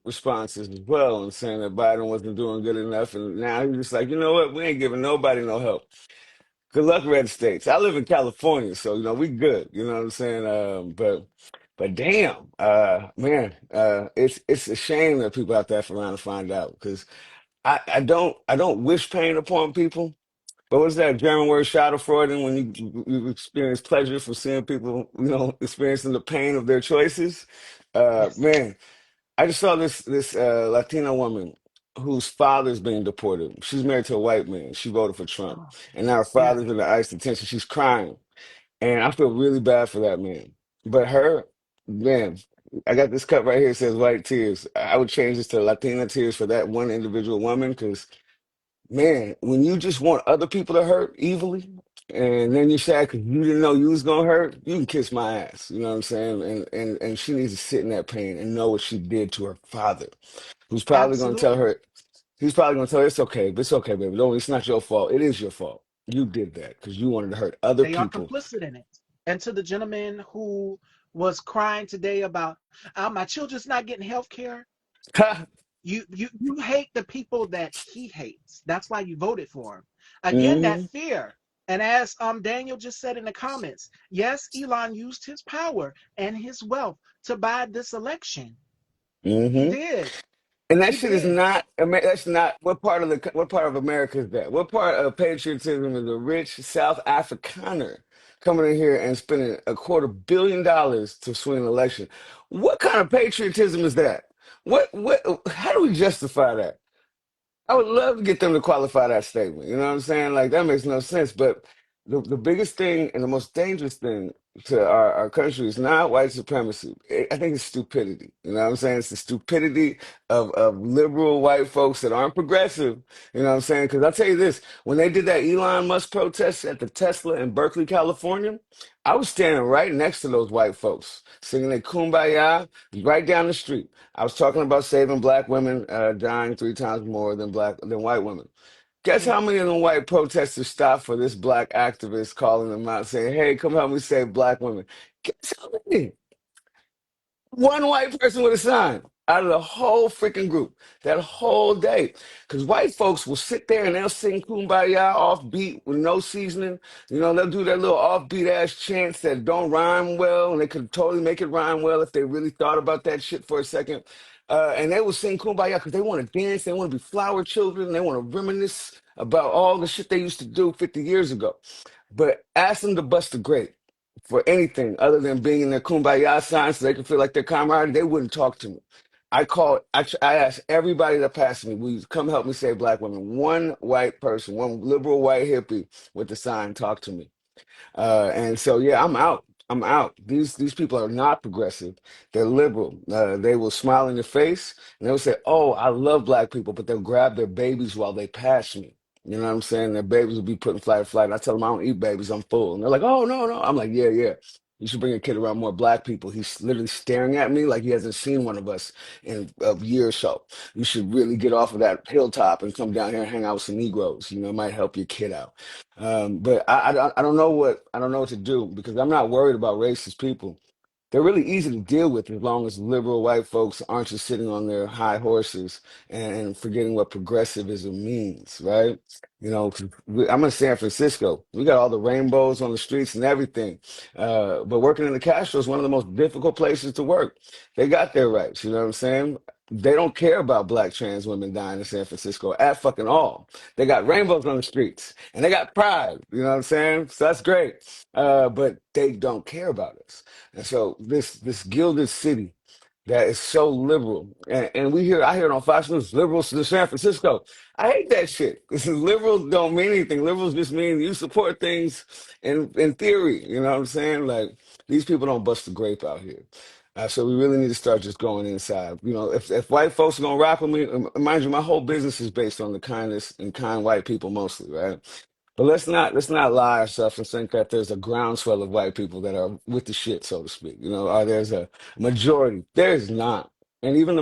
responses as well and saying that Biden wasn't doing good enough. And now he's just like, you know what? We ain't giving nobody no help. Good luck, red states. I live in California, so we good. You know what I'm saying? But damn, man, it's a shame that people have to have around to find out because I don't wish pain upon people. But what's that German word, Schadenfreude, when you experience pleasure from seeing people, experiencing the pain of their choices? Yes. Man, I just saw this Latina woman whose father's being deported. She's married to a white man. She voted for Trump, Oh, and now her yeah. father's in the ICE detention. She's crying, and I feel really bad for that man. But her, man, I got this cup right here. It says white tears. I would change this to Latina tears for that one individual woman because, man, when you just want other people to hurt evilly, and then you're sad because you didn't know you was gonna hurt, you can kiss my ass. You know what I'm saying? And she needs to sit in that pain and know what she did to her father, who's probably gonna tell Absolutely. her, he's probably gonna tell her it's okay, but it's okay, baby. Don't, it's not your fault. It is your fault. You did that because you wanted to hurt other They are people. complicit in it. And to the gentleman who was crying today about my children's not getting health care, you hate the people that he hates. That's why you voted for him. Again, that Hmm. fear. And as Daniel just said in the comments, yes, Elon used his power and his wealth to buy this election. He Hmm. did. And that He shit is did. not. That's not. What part of America is that? What part of patriotism is a rich South Afrikaner coming in here and spending $250 million to swing an election? What kind of patriotism is that? What? How do we justify that? I would love to get them to qualify that statement. You know what I'm saying? Like that makes no sense. But the biggest thing and the most dangerous thing to our country is not white supremacy. I think it's stupidity. You know what I'm saying? It's the stupidity of liberal white folks that aren't progressive. You know what I'm saying? Because I'll tell you this, when they did that Elon Musk protest at the Tesla in Berkeley, California, I was standing right next to those white folks singing their kumbaya right down the street. I was talking about saving black women dying 3 times more than white women. Guess how Mhm. many of them white protesters stopped for this black activist calling them out, saying, "Hey, come help me save black women." Guess how many? One white person with a sign out of the whole freaking group that whole day. Because white folks will sit there and they'll sing Kumbaya offbeat with no seasoning. They'll do their little offbeat ass chants that don't rhyme well, and they could totally make it rhyme well if they really thought about that shit for a second. And they will sing Kumbaya because they want to dance, they want to be flower children, they want to reminisce about all the shit they used to do 50 years ago. But ask them to bust a grape for anything other than being in their kumbaya sign so they can feel like they're camaraderie, they wouldn't talk to me. I asked everybody that passed me, will you come help me save black women? One white person, one liberal white hippie with the sign talked to me. And so, yeah, I'm out. I'm out. These people are not progressive. They're liberal. They will smile in your face and they'll say, "Oh, I love black people," but they'll grab their babies while they pass me. You know what I'm saying? Their babies will be put in flight or flight. And I tell them I don't eat babies. I'm full. And they're like, "Oh, no, no." I'm like, "Yeah, yeah. You should bring a kid around more black people. He's literally staring at me like he hasn't seen one of us in a year or so. You should really get off of that hilltop and come down here and hang out with some Negroes. It might help your kid out." But I don't know what to do because I'm not worried about racist people. They're really easy to deal with as long as liberal white folks aren't just sitting on their high horses and forgetting what progressivism means, right? 'Cause I'm in San Francisco. We got all the rainbows on the streets and everything. But working in the Castro is one of the most difficult places to work. They got their rights, you know what I'm saying? They don't care about black trans women dying in San Francisco at fucking all. They got rainbows on the streets and they got pride, you know what I'm saying? So that's great. But they don't care about us. And so this gilded city that is so liberal. And I hear it on Fox News, liberals to San Francisco. I hate that shit. Liberals don't mean anything. Liberals just mean you support things in theory. You know what I'm saying? Like these people don't bust the grape out here. So we really need to start just going inside. You know, if white folks are gonna rock with me, mind you, my whole business is based on the kindness and kind white people mostly, right? But let's not lie ourselves and think that there's a groundswell of white people that are with the shit, so to speak. You know, or there's a majority. There's not. And even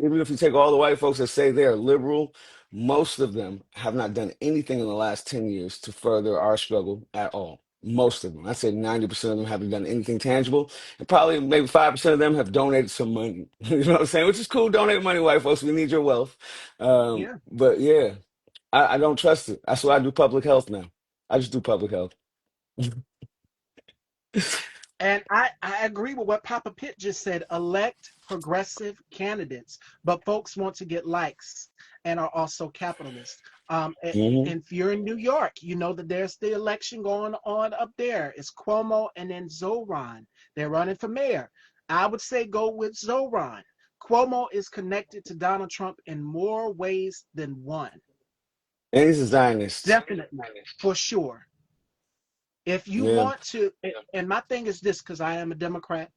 even if you take all the white folks that say they're liberal, most of them have not done anything in the last 10 years to further our struggle at all. Most of them. I'd say 90% of them haven't done anything tangible. And probably maybe 5% of them have donated some money. You know what I'm saying? Which is cool. Donate money, white folks. We need your wealth. Yeah. But yeah. I don't trust it. That's why I do public health now. I just do public health. And I agree with what Papa Pitt just said. Elect progressive candidates, but folks want to get likes and are also capitalists. Hmm. If you're in New York, you know that there's the election going on up there. It's Cuomo and then Zoran. They're running for mayor. I would say go with Zoran. Cuomo is connected to Donald Trump in more ways than one. And he's a Zionist. Definitely, for sure. If you Yeah. want to, and my thing is this, because I am a Democrat,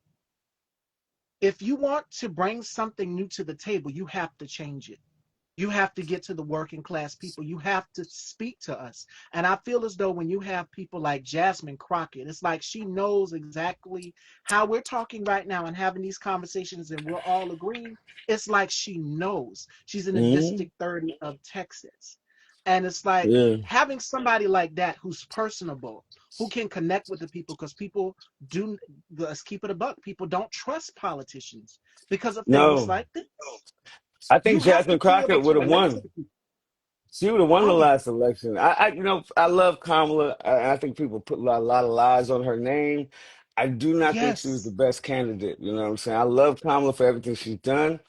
if you want to bring something new to the table, you have to change it. You have to get to the working class people. You have to speak to us. And I feel as though when you have people like Jasmine Crockett, it's like she knows exactly how we're talking right now and having these conversations, and we're all agreeing. It's like she knows. She's in the Hmm. District 30 of Texas. And it's like Yeah. having somebody like that who's personable, who can connect with the people, because people do, let's keep it a buck, people don't trust politicians because of things No. like this. I You think have to Jasmine be able Crockett to would have relate to won. the people. She would have won the Oh, yeah. last election. I love Kamala. I think people put a lot of lies on her name. I do not think she was the Yes. best candidate. You know what I'm saying? I love Kamala for everything she's done.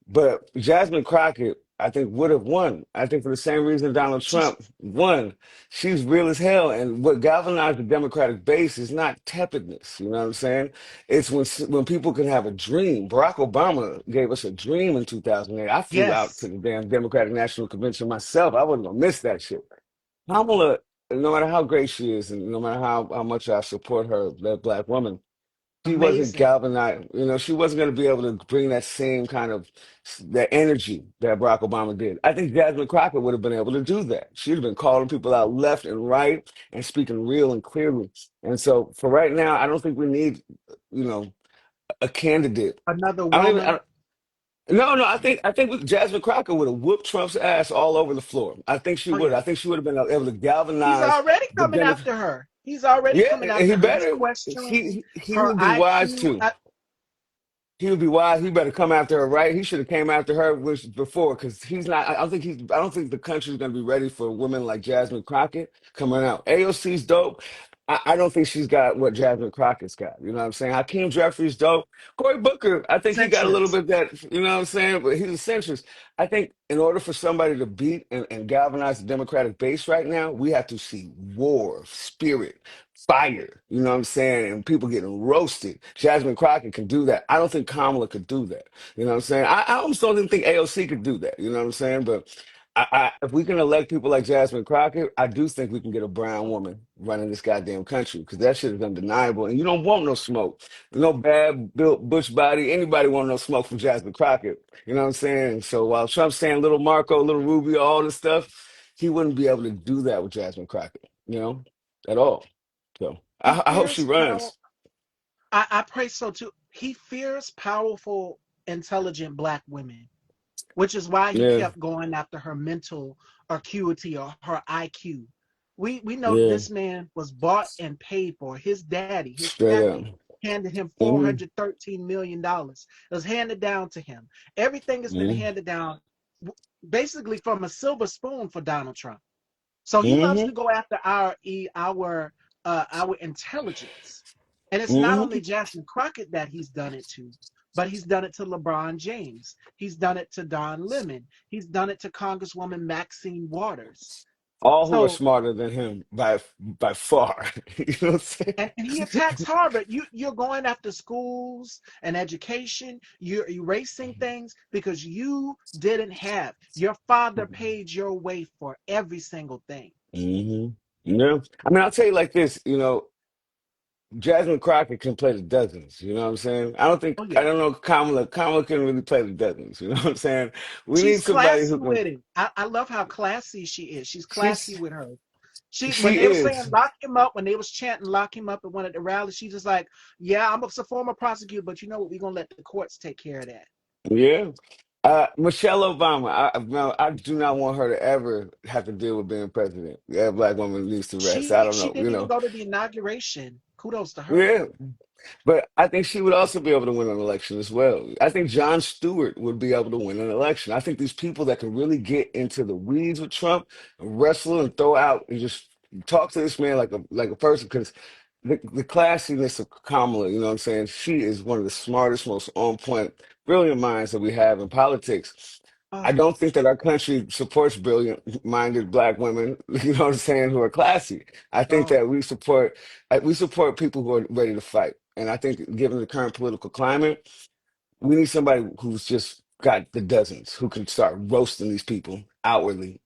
But Jasmine Crockett, I think, would have won. I think for the same reason Donald She's, Trump won. She's real as hell. And what galvanized the Democratic base is not tepidness. You know what I'm saying? It's when people can have a dream. Barack Obama gave us a dream in 2008. I flew out to yes, the damn Democratic National Convention myself. I wasn't gonna miss that shit. Kamala, no matter how great she is, and no matter how much I support her, that black woman, she wasn't amazing. galvanized. You know, she wasn't going to be able to bring that same kind of that energy that Barack Obama did. I think Jasmine Crockett would have been able to do that. She'd have been calling people out left and right and speaking real and clearly. And so for right now, I don't think we need, you know, a candidate. Another I don't even. woman. No, no, I think Jasmine Crockett would have whooped Trump's ass all over the floor. I think she Oh, would. yeah. I think she would have been able to He's galvanize already the coming Democrats. after her. He's already Yeah, coming and he after her. He's better. questioning He her would be wise IQ. to. He would be wise. He better come after her, right? He should have came after her before, because he's not. I don't think he's. I don't think the country's going to be ready for women like Jasmine Crockett coming out. AOC's dope. I don't think she's got what Jasmine Crockett's got. You know what I'm saying? Hakeem Jeffries dope. Cory Booker, I think he got a little Centrist. bit that. You know what I'm saying? But he's a centrist. I think in order for somebody to beat and galvanize the Democratic base right now, we have to see war, spirit, fire. You know what I'm saying? And people getting roasted. Jasmine Crockett can do that. I don't think Kamala could do that. You know what I'm saying? I almost don't even think AOC could do that. You know what I'm saying? But if we can elect people like Jasmine Crockett, I do think we can get a brown woman running this goddamn country, because that shit is undeniable. And you don't want no smoke. No bad built bush body. Anybody want no smoke from Jasmine Crockett. You know what I'm saying? So while Trump's saying little Marco, little Rubio, all this stuff, he wouldn't be able to do that with Jasmine Crockett, you know, at all. So He I hope she fears power. runs. I pray so too. He fears powerful, intelligent black women, which is why he Yeah, kept going after her mental acuity or her IQ. We know yeah, this man was bought and paid for. His daddy, his straight up. pappy, handed him Hmm. $413 million. It was handed down to him. Everything has been Hmm. handed down basically from a silver spoon for Donald Trump. So he loves to Hmm. go after our intelligence. And it's not only Hmm. Jasmine Crockett that he's done it to, but he's done it to LeBron James. He's done it to Don Lemon. He's done it to Congresswoman Maxine Waters. all who are So smarter than him by far. You know what I'm and he saying? attacks Harvard. You're going after schools and education. You're erasing things because you didn't have. Your father paid your way for every single thing. Hmm. Yeah. I mean, I'll tell you like this, Jasmine Crockett can play the dozens, you know what I'm saying? Oh I yeah. don't know Kamala can really play the dozens, you know what I'm saying? We She's need somebody classy who can with it. I love how classy she is. She's classy she's with her. She when she they were saying is. lock him up, when they was chanting lock him up at one of the rallies, she's just like, yeah, I'm a former prosecutor, but you know what? We're gonna let the courts take care of that. Yeah. Michelle Obama, no, I do not want her to ever have to deal with being president. That black woman needs to rest. I don't She know, didn't even go to the inauguration. Kudos to her. Yeah. But I think she would also be able to win an election as well. I think Jon Stewart would be able to win an election. I think these people that can really get into the weeds with Trump and wrestle and throw out and just talk to this man like a person, because the classiness of Kamala, you know what I'm saying? She is one of the smartest, most on point, brilliant minds that we have in politics. I Oh, don't think that our country supports brilliant minded black women, you know what I'm saying, who are classy. I think oh. that we support people who are ready to fight. And I think, given the current political climate, we need somebody who's just got the dozens, who can start roasting these people outwardly,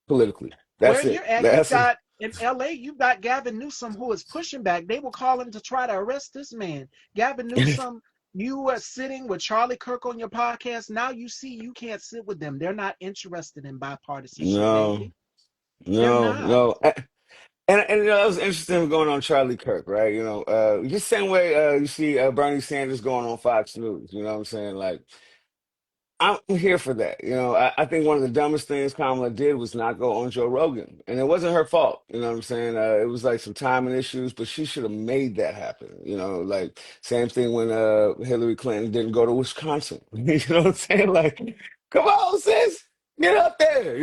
politically. Where That's you're it. at, you've That's it. got in LA, you've got Gavin Newsom who is pushing back. They will call him to try to arrest this man. Gavin Newsom, you were sitting with Charlie Kirk on your podcast. Now you see you can't sit with them. They're not interested in bipartisanship, No, baby. They're no, not. no. And that was interesting going on Charlie Kirk, right? Just same way you see Bernie Sanders going on Fox News. You know what I'm saying? Like, I'm here for that. I think one of the dumbest things Kamala did was not go on Joe Rogan. And it wasn't her fault. You know what I'm saying? It was like some timing issues, but she should have made that happen. Like same thing when Hillary Clinton didn't go to Wisconsin. You know what I'm saying? Like, come on, sis, get up there,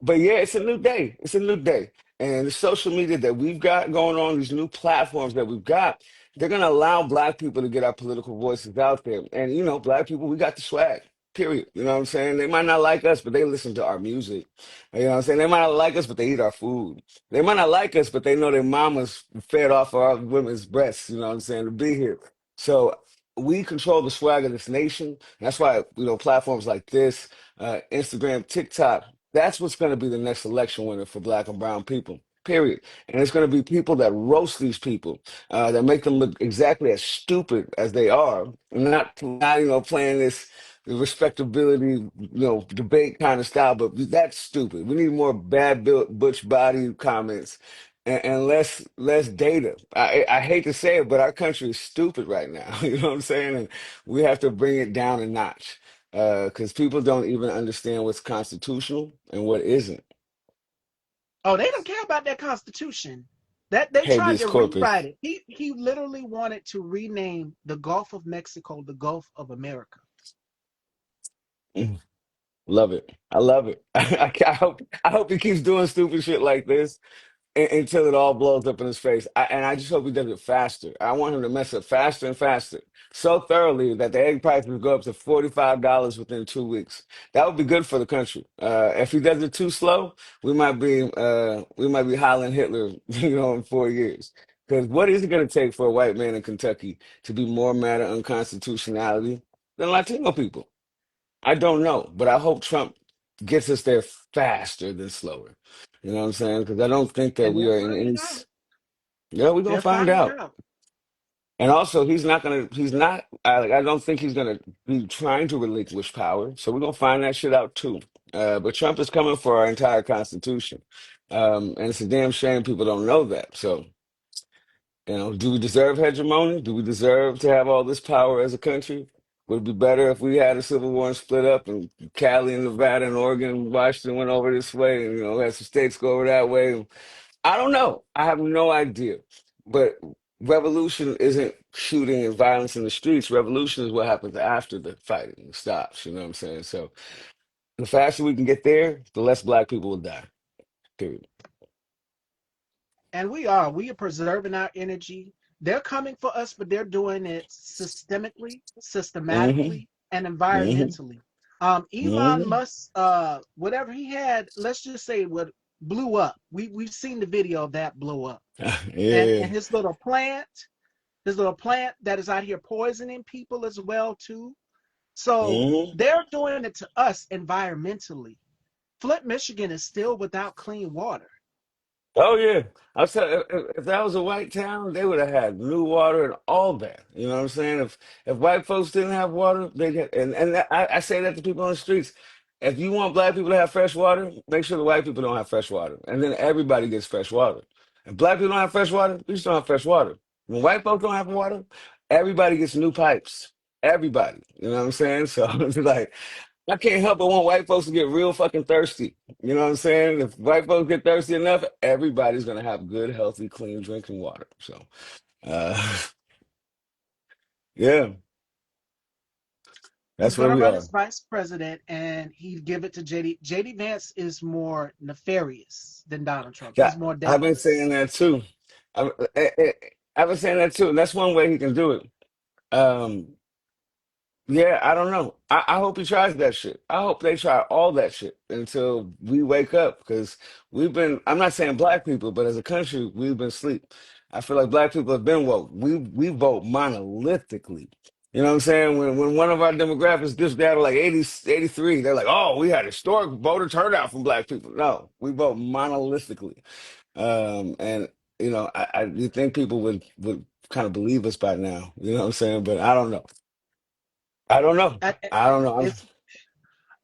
But yeah, it's a new day. It's a new day. And the social media that we've got going on, these new platforms that we've got, they're going to allow black people to get our political voices out there. And, black people, we got the swag, period. You know what I'm saying? They might not like us, but they listen to our music. You know what I'm saying? They might not like us, but they eat our food. They might not like us, but they know their mamas fed off of our women's breasts, you know what I'm saying, to be here. So we control the swag of this nation. That's why, platforms like this, Instagram, TikTok, that's what's going to be the next election winner for black and brown people. Period. And it's going to be people that roast these people, that make them look exactly as stupid as they are, not playing this respectability debate kind of style. But that's stupid. We need more bad butch body comments and less data. I hate to say it, but our country is stupid right now. You know what I'm saying? And we have to bring it down a notch because people don't even understand what's constitutional and what isn't. Oh, they don't care about that Constitution. That they tried Habeas to corpus. rewrite it. He literally wanted to rename the Gulf of Mexico the Gulf of America. Mm, love it. I love it. I hope he keeps doing stupid shit like this until it all blows up in his face. And I just hope he does it faster. I want him to mess up faster and faster, so thoroughly that the egg price would go up to $45 within 2 weeks. That would be good for the country. If he does it too slow, we might be Highland Hitler, in 4 years. Because what is it going to take for a white man in Kentucky to be more mad at unconstitutionality than Latino people? I don't know, but I hope Trump gets us there faster than slower. You know what I'm saying? Because I don't think that And we they'll are in find any. out. Yeah, we're gonna They'll find find out. out. And also, he's not gonna. He's not. I don't think he's gonna be trying to relinquish power. So we're gonna find that shit out too. But Trump is coming for our entire Constitution, and it's a damn shame people don't know that. So, do we deserve hegemony? Do we deserve to have all this power as a country? Would it be better if we had a civil war and split up, and Cali and Nevada and Oregon and Washington went over this way, and had some states go over that way? I don't know. I have no idea. But revolution isn't shooting and violence in the streets. Revolution is what happens after the fighting stops. You know what I'm saying? So the faster we can get there, the less black people will die. Period. And we are preserving our energy. They're coming for us, but they're doing it systemically, Hmm. systematically, and Hmm. environmentally. Elon Hmm. Musk, whatever he had, let's just say what blew up. We've seen the video of that blow up. And Yeah. his little plant that is out here poisoning people as well too. So Hmm. they're doing it to us environmentally. Flint, Michigan is still without clean water. Oh yeah, I said if that was a white town, they would have had new water and all that. You know what I'm saying? If white folks didn't have water, they get I say that to people on the streets. If you want black people to have fresh water, make sure the white people don't have fresh water, and then everybody gets fresh water. If black people don't have fresh water, we just don't have fresh water. When white folks don't have water, everybody gets new pipes. Everybody, you know what I'm saying? So it's like I can't help but want white folks to get real fucking thirsty. You know what I'm saying? If white folks get thirsty enough, everybody's gonna have good, healthy, clean drinking water. So, uh, yeah, He's that's where gonna we run are. as vice president, and he'd give it to JD. JD Vance is more nefarious than Donald Trump. Yeah, He's more I've been saying dangerous. that too. I, I've been saying that too, and that's one way he can do it. Um, Yeah, I don't know. I hope he tries that shit. I hope they try all that shit until we wake up because I'm not saying black people, but as a country, we've been asleep. I feel like black people have been woke. We vote monolithically. You know what I'm saying? When one of our demographics dips down to like 80 83, they're like, oh, we had historic voter turnout from black people. No, we vote monolithically. And you think people would kind of believe us by now. You know what I'm saying? But I don't know. I don't know. I, I don't know. it's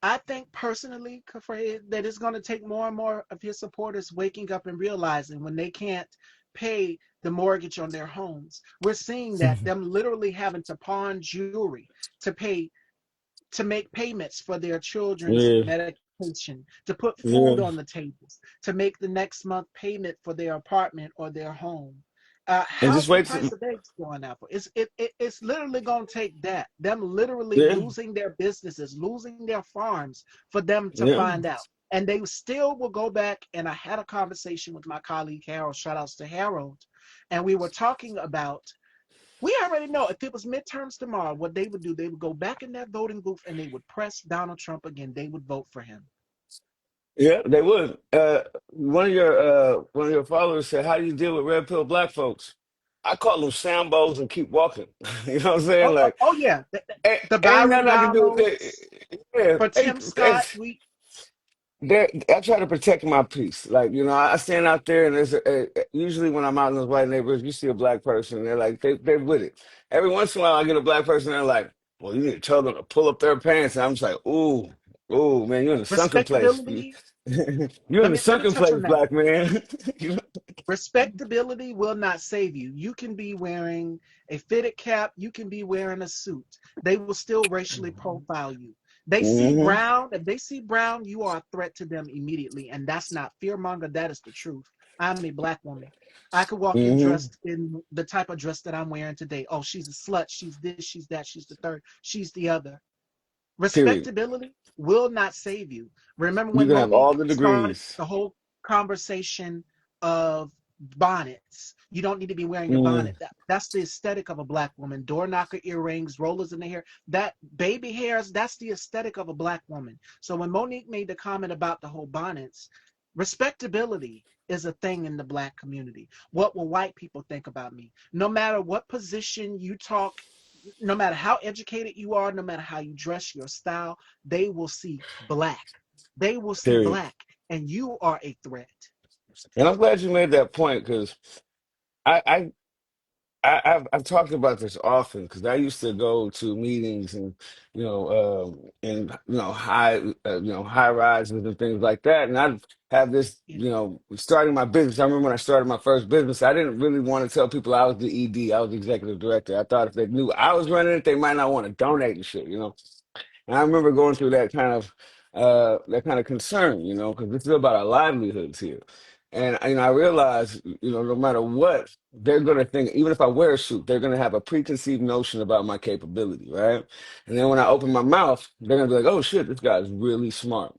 I think personally, Kafre, that it's going to take more and more of his supporters waking up and realizing when they can't pay the mortgage on their homes. We're seeing that them literally having to pawn jewelry to pay to make payments for their children's Yeah, medication, to put yeah, food on the tables, to make the next month payment for their apartment or their home. and just How's the wait. price of eggs going up? It's literally going to take that, them literally Yeah, losing their businesses, losing their farms for them to yeah, find out. And they still will go back. And I had a conversation with my colleague Harold, shout outs to Harold, and we were talking about we already know if it was midterms tomorrow, what they would do, they would go back in that voting booth and they would press Donald Trump again. They would vote for him. yeah. They would. One of your followers said, "How do you deal with red pill black folks?" I call them sambos and keep walking. You know what I'm saying? Like, Oh yeah, the ain't Byron nothing I can do with Donalds it. Yeah, for Tim Scott. We I try to protect my peace. Like, I stand out there and usually when I'm out in those white neighborhoods, you see a black person, and they're like, they're with it. Every once in a while, I get a black person, they're like, well, you need to tell them to pull up their pants. And I'm just like, ooh, man, you're in a sunken place. respectability. You're in a Let me sunken touch place, on that. black man. You know? Respectability will not save you. You can be wearing a fitted cap, you can be wearing a suit. They will still racially profile you. They see Hmm. brown, if they see brown, you are a threat to them immediately. And that's not fear monger, that is the truth. I'm a black woman. I could walk in Hmm. dressed in the type of dress that I'm wearing today. Oh, she's a slut, she's this, she's that, she's the third, she's the other. Period. Respectability will not save you. Remember You when can have all Monique the started degrees. the whole conversation of bonnets? You don't need to be wearing your Hmm. bonnet. That's the aesthetic of a black woman. Door knocker earrings, rollers in the hair, that baby hairs, that's the aesthetic of a black woman. So when Monique made the comment about the whole bonnets, respectability is a thing in the black community. What will white people think about me? No matter what position you talk, no matter how educated you are, no matter how you dress, your style, they will see black. They will see Period. black, and you are a threat. And I'm glad you made that point because I, I I've talked about this often because I used to go to meetings and in high rises and things like that, and I'd have this Yeah. starting my business. I remember when I started my first business, I didn't really want to tell people I was the ED, I was the executive director. I thought if they knew I was running it, they might not want to donate and shit. And I remember going through that kind of concern, because this is about our livelihoods here. And I realized, no matter what, they're gonna think, even if I wear a suit, they're gonna have a preconceived notion about my capability, right? And then when I open my mouth, they're gonna be like, oh shit, this guy's really smart.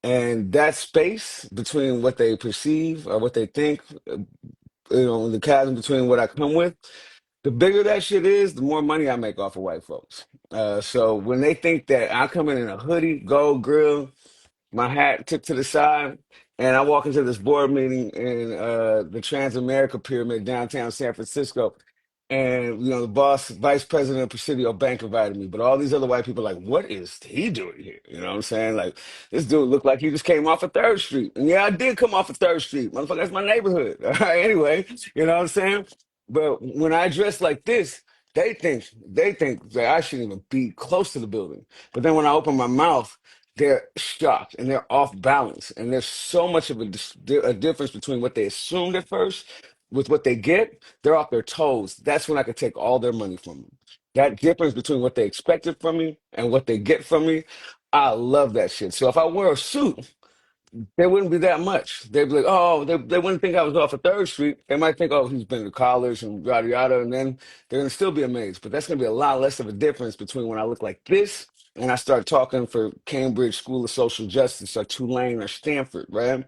And that space between what they perceive or what they think, the chasm between what I come with. The bigger that shit is, the more money I make off of white folks. So when they think that I come in a hoodie, gold grill, my hat tipped to the side, and I walk into this board meeting in the Transamerica Pyramid downtown San Francisco. And the boss, vice president of Presidio Bank invited me, but all these other white people are like, what is he doing here? You know what I'm saying? Like, this dude looked like he just came off of Third Street. And yeah, I did come off of Third Street. Motherfucker, that's my neighborhood. All right, anyway, you know what I'm saying? But when I dress like this, they think that I shouldn't even be close to the building. But then when I open my mouth, they're shocked and they're off balance. And there's so much of a difference between what they assumed at first with what they get. They're off their toes. That's when I could take all their money from them. That difference between what they expected from me and what they get from me, I love that shit. So if I wear a suit, there wouldn't be that much. They'd be like, oh, they wouldn't think I was off of Third Street. They might think, oh, he's been to college and yada yada, and then they're gonna still be amazed. But that's gonna be a lot less of a difference between when I look like this and I start talking for Cambridge School of Social Justice or Tulane or Stanford, right?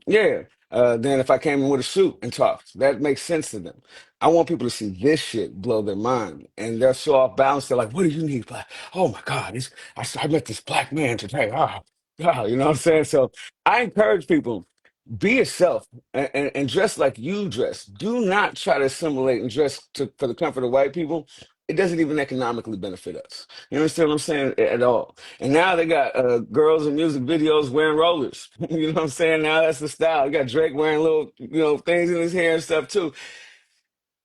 Yeah. Then if I came in with a suit and talked, that makes sense to them. I want people to see this shit blow their mind, and they're so off balance. They're like, "What do you need, black? Oh my God, I met this black man today. Ah, yeah, you know what I'm saying?" So I encourage people, be yourself and dress like you dress. Do not try to assimilate and dress for the comfort of white people. It doesn't even economically benefit us. You understand what I'm saying? At all. And now they got girls in music videos wearing rollers. You know what I'm saying? Now that's the style. You got Drake wearing little, things in his hair and stuff too.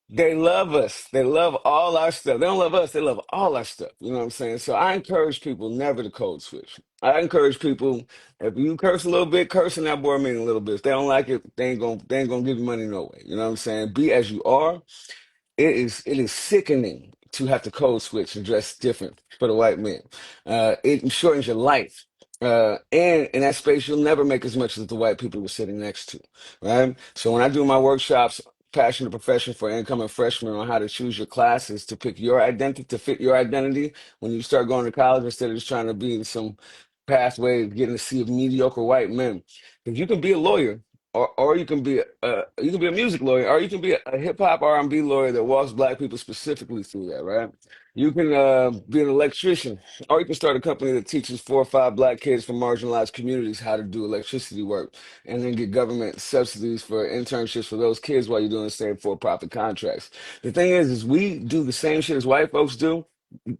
They love us. They love all our stuff. They don't love us. They love all our stuff. You know what I'm saying? So I encourage people never to code switch. I encourage people, if you curse a little bit, curse in that board meeting a little bit. If they don't like it, they ain't gonna give you money no way. You know what I'm saying? Be as you are. It is sickening to have to code switch and dress different for the white man. It shortens your life. And in that space, you'll never make as much as the white people you're sitting next to, right? So when I do my workshops, Passion to Profession for incoming freshmen on how to choose your classes to pick your identity, to fit your identity when you start going to college instead of just trying to be in some pathway of getting a sea of mediocre white men. Because you can be a lawyer or you can be a music lawyer, or you can be a hip hop R&B lawyer that walks black people specifically through that, right? You can be an electrician, or you can start a company that teaches 4 or 5 black kids from marginalized communities how to do electricity work, and then get government subsidies for internships for those kids while you're doing the same for-profit contracts. The thing is we do the same shit as white folks do.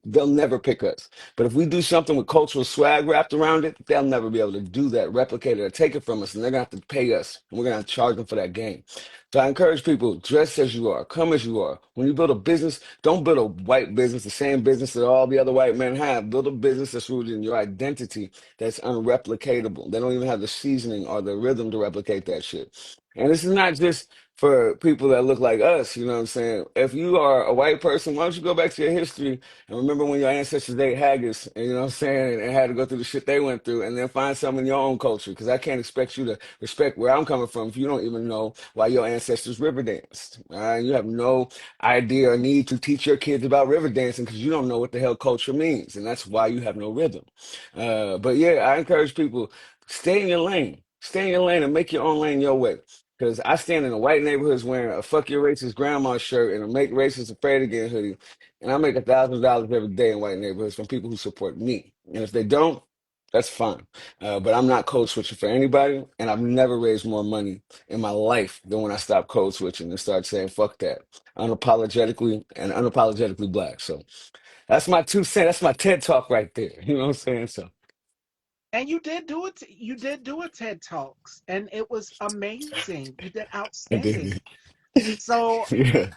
They'll never pick us. But if we do something with cultural swag wrapped around it, they'll never be able to do that, replicate it, or take it from us. And they're going to have to pay us. And we're going to have to charge them for that game. So I encourage people, dress as you are, come as you are. When you build a business, don't build a white business, the same business that all the other white men have. Build a business that's rooted in your identity, that's unreplicatable. They don't even have the seasoning or the rhythm to replicate that shit. And this is not just for people that look like us, you know what I'm saying? If you are a white person, why don't you go back to your history and remember when your ancestors ate haggis, and, you know what I'm saying, and had to go through the shit they went through, and then find something in your own culture. Because I can't expect you to respect where I'm coming from if you don't even know why your ancestors river danced. All right? You have no idea or need to teach your kids about river dancing because you don't know what the hell culture means, and that's why you have no rhythm. But yeah, I encourage people, stay in your lane. Stay in your lane and make your own lane your way. Because I stand in the white neighborhoods wearing a fuck your racist grandma shirt and a make racists afraid again hoodie. And I make $1,000 every day in white neighborhoods from people who support me. And if they don't, that's fine. But I'm not code switching for anybody. And I've never raised more money in my life than when I stopped code switching and started saying, fuck that. Unapologetically black. So that's my 2 cents. That's my TED talk right there. You know what I'm saying? So And you did do it. You did do a TED Talks, and it was amazing. You did I outstanding. did. So Yeah.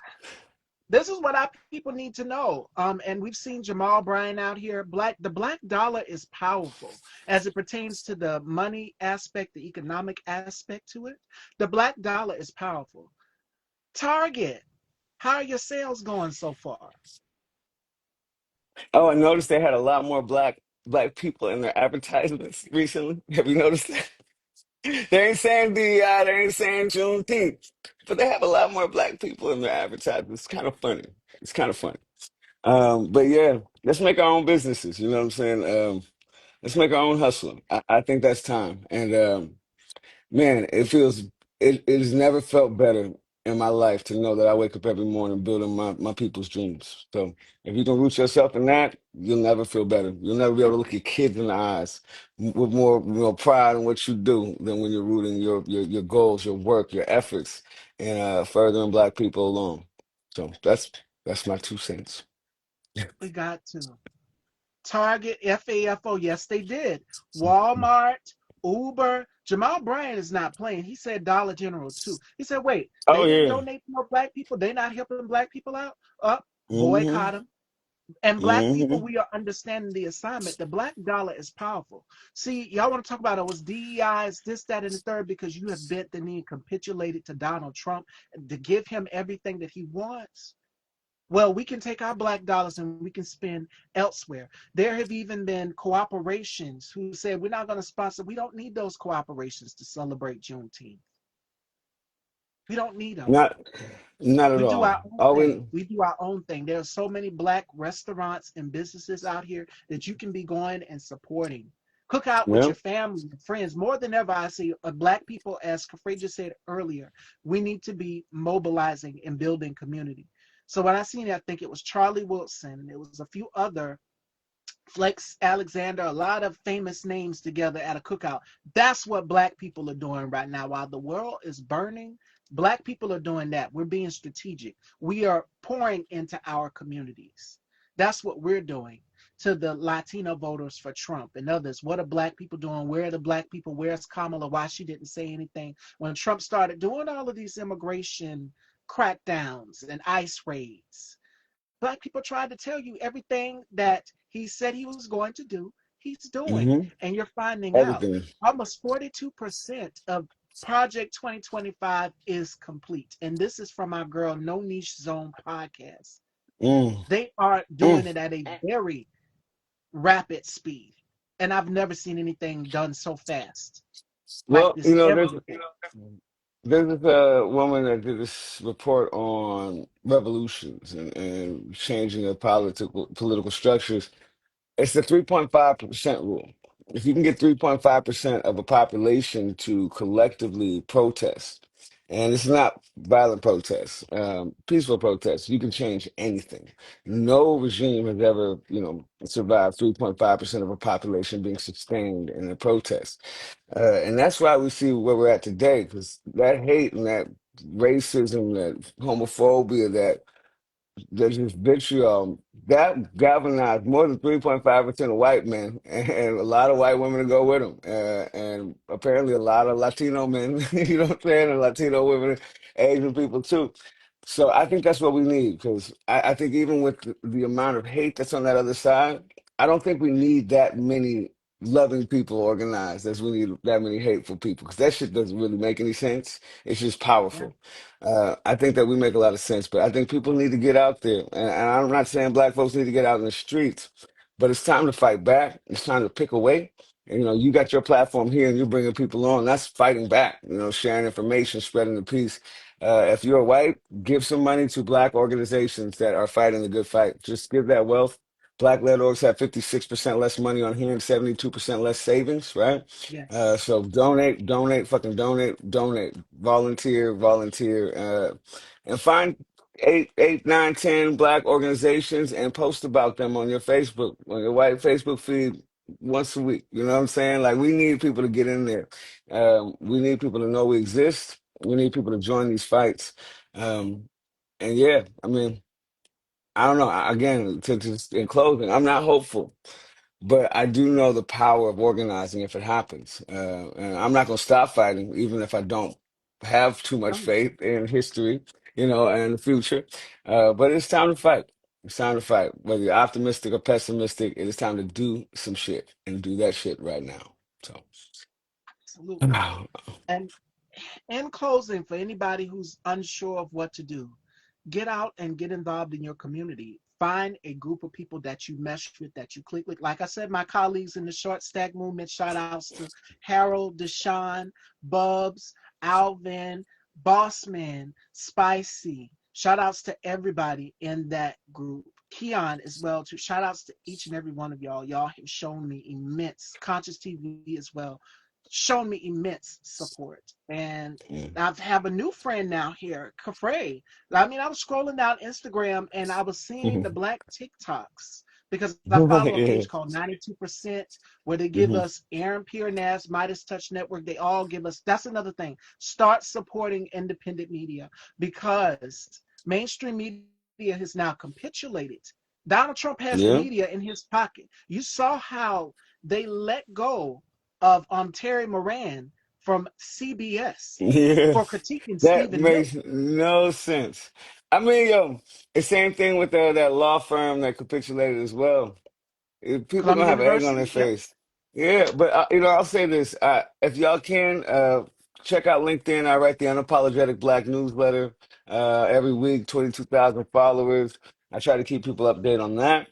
this is what our people need to know. And we've seen Jamal Bryan out here. The black dollar is powerful as it pertains to the money aspect, the economic aspect to it. The black dollar is powerful. Target, how are your sales going so far? Oh, I noticed they had a lot more black people in their advertisements recently. Have you noticed that? They ain't saying DEI, they ain't saying Juneteenth, but they have a lot more black people in their advertisements. It's kind of funny. It's kind of funny. But yeah, let's make our own businesses. You know what I'm saying? Let's make our own hustle. I think that's time. And man, it has never felt better in my life to know that I wake up every morning building my people's dreams. So if you can root yourself in that, you'll never feel better. You'll never be able to look your kids in the eyes with more, pride in what you do than when you're rooting your goals, your work, your efforts, and furthering Black people along. So that's my 2 cents. We got to. Target, FAFO, yes, they did. Walmart, Uber. Jamal Bryant is not playing. He said Dollar General too. He said, wait, Oh they didn't yeah. donate to no black people. They not helping black people out. Up, Hmm. boycott them. And black people, Hmm. we are understanding the assignment. The black dollar is powerful. See, y'all want to talk about it was DEIs, this, that, and the third, because you have bent the knee and capitulated to Donald Trump to give him everything that he wants. Well, we can take our black dollars and we can spend elsewhere. There have even been cooperations who said we're not going to sponsor. We don't need those cooperations to celebrate Juneteenth. We don't need them. Not not at We do all. our own All we thing. We do our own thing. There are so many black restaurants and businesses out here that you can be going and supporting. Cook out with yeah. your family and friends. More than ever, I see black people, as khafrejay said earlier, we need to be mobilizing and building community. So when I seen it, I think it was Charlie Wilson, and it was a few other Flex Alexander, a lot of famous names together at a cookout. That's what black people are doing right now. While the world is burning, black people are doing that. We're being strategic. We are pouring into our communities. That's what we're doing to the Latino voters for Trump and others. What are black people doing? Where are the black people? Where's Kamala? Why she didn't say anything when Trump started doing all of these immigration crackdowns and ICE raids? Black people tried to tell you everything that he said he was going to do, he's doing. Hmm. And you're finding out Everything. almost 42% of Project 2025 is complete. And this is from our girl No Niche Zone podcast. Mm, They are mm. doing it at a very rapid speed. And I've never seen anything done so fast like Well, this ever there's before. this woman that did this report on revolutions and changing of political structures. It's the 3.5% rule. If you can get 3.5% of a population to collectively protest, and it's not violent protests, peaceful protests, you can change anything. No regime has ever, survived 3.5% of a population being sustained in a protest. And that's why we see where we're at today, because that hate and that racism, that homophobia, that there's this vitriol that galvanized more than 3.5% of white men and a lot of white women to go with them. And apparently a lot of Latino men, you know what I'm saying? And Latino women, Asian people too. So I think that's what we need because I think even with the amount of hate that's on that other side, I don't think we need that many loving people organized as we need that many hateful people because that shit doesn't really make any sense. It's just Yeah, powerful. I think that we make a lot of sense, but I think people need to get out there. And I'm not saying black folks need to get out in the streets, but it's time to fight back. It's time to pick away. And, you got your platform here and you're bringing people on. That's fighting back, sharing information, spreading the peace. If you're white, give some money to black organizations that are fighting the good fight. Just give that wealth. Black led orgs have 56% less money on here and 72% less savings, right? yes, So donate, fucking donate, volunteer, and find eight, nine, 10 black organizations and post about them on your Facebook, on your white Facebook feed once a week. You know what I'm saying? Like we need people to get in there. We need people to know we exist. We need people to join these fights. Um, and yeah, I mean, I don't know. Again, in closing, I'm not hopeful. But I do know the power of organizing if it happens. And I'm not going to stop fighting, even if I don't have too much right. faith in history, and the future. But it's time to fight. It's time to fight. Whether you're optimistic or pessimistic, it is time to do some shit and do that shit right now. So, Absolutely. And in closing, for anybody who's unsure of what to do, get out and get involved in your community. Find a group of people that you mesh with, that you click with. Like I said, my colleagues in the short stack movement, shout outs to Harold, Deshaun, Bubs, Alvin, Bossman, Spicy. Shout outs to everybody in that group. Keon as well too. Shout outs to each and every one of y'all. Y'all have shown me immense conscious TV as well shown me immense support. And Yeah. I have a new friend now here, Khafrejay. I mean, I was scrolling down Instagram and I was seeing the black TikToks because I follow a page Yeah. called 92%, where they give Hmm. us Aaron Pure Nas, Midas Touch Network. They all give us, that's another thing. Start supporting independent media because mainstream media has now capitulated. Donald Trump has the media Yeah. in his pocket. You saw how they let go of Terry Moran from CBS Yeah. for critiquing That Stephen makes Miller. no sense. I mean, yo, the same thing with that law firm that capitulated as well. People gonna Columbia have egg on their University, yep. face. Yeah, but I'll say this: if y'all can, check out LinkedIn. I write the Unapologetic Black newsletter every week. 22,000 followers. I try to keep people updated on that.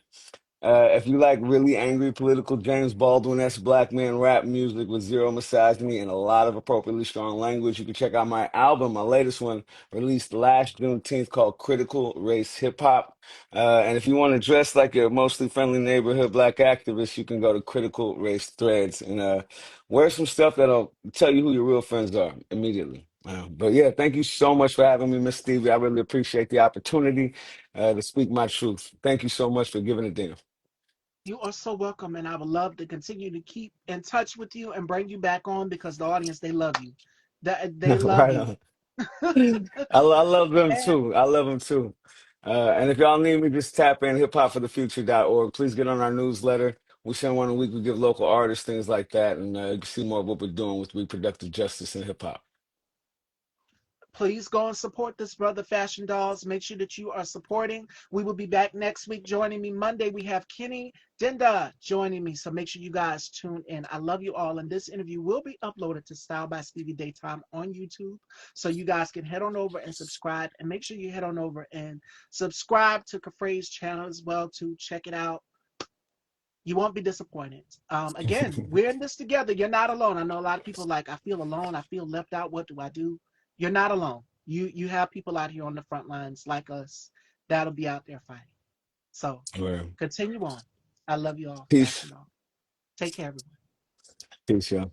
If you like really angry political James Baldwin-esque black man rap music with zero misogyny and a lot of appropriately strong language, you can check out my album, my latest one, released last Juneteenth, called Critical Race Hip Hop. And if you want to dress like a mostly friendly neighborhood black activist, you can go to Critical Race Threads and wear some stuff that'll tell you who your real friends are immediately. But yeah, thank you so much for having me, Miss Stevie. I really appreciate the opportunity to speak my truth. Thank you so much for giving it damn. You are so welcome, and I would love to continue to keep in touch with you and bring you back on because the audience, they love you. They love Right you. on. I love them And too. I love them too. And if y'all need me, just tap in hiphopforthefuture.org. Please get on our newsletter. We send one a week. We give local artists things like that, and you can see more of what we're doing with reproductive justice in hip hop. please go and support this brother Fashion Dolls. Make sure that you are supporting. We will be back next week. Joining me Monday, we have Kenny Denda joining me. So make sure you guys tune in. I love you all. And this interview will be uploaded to Style by Stevie Daytime on YouTube. So you guys can head on over and subscribe. And make sure you head on over and subscribe to Kafray's channel as well to check it out. You won't be disappointed. Again, we're in this together. You're not alone. I know a lot of people like, I feel alone. I feel left out. What do I do? You're not alone. You have people out here on the front lines like us that'll be out there fighting. So Well, continue on. I love you all, peace. Fashion Doll. Take care, everyone. Peace, y'all.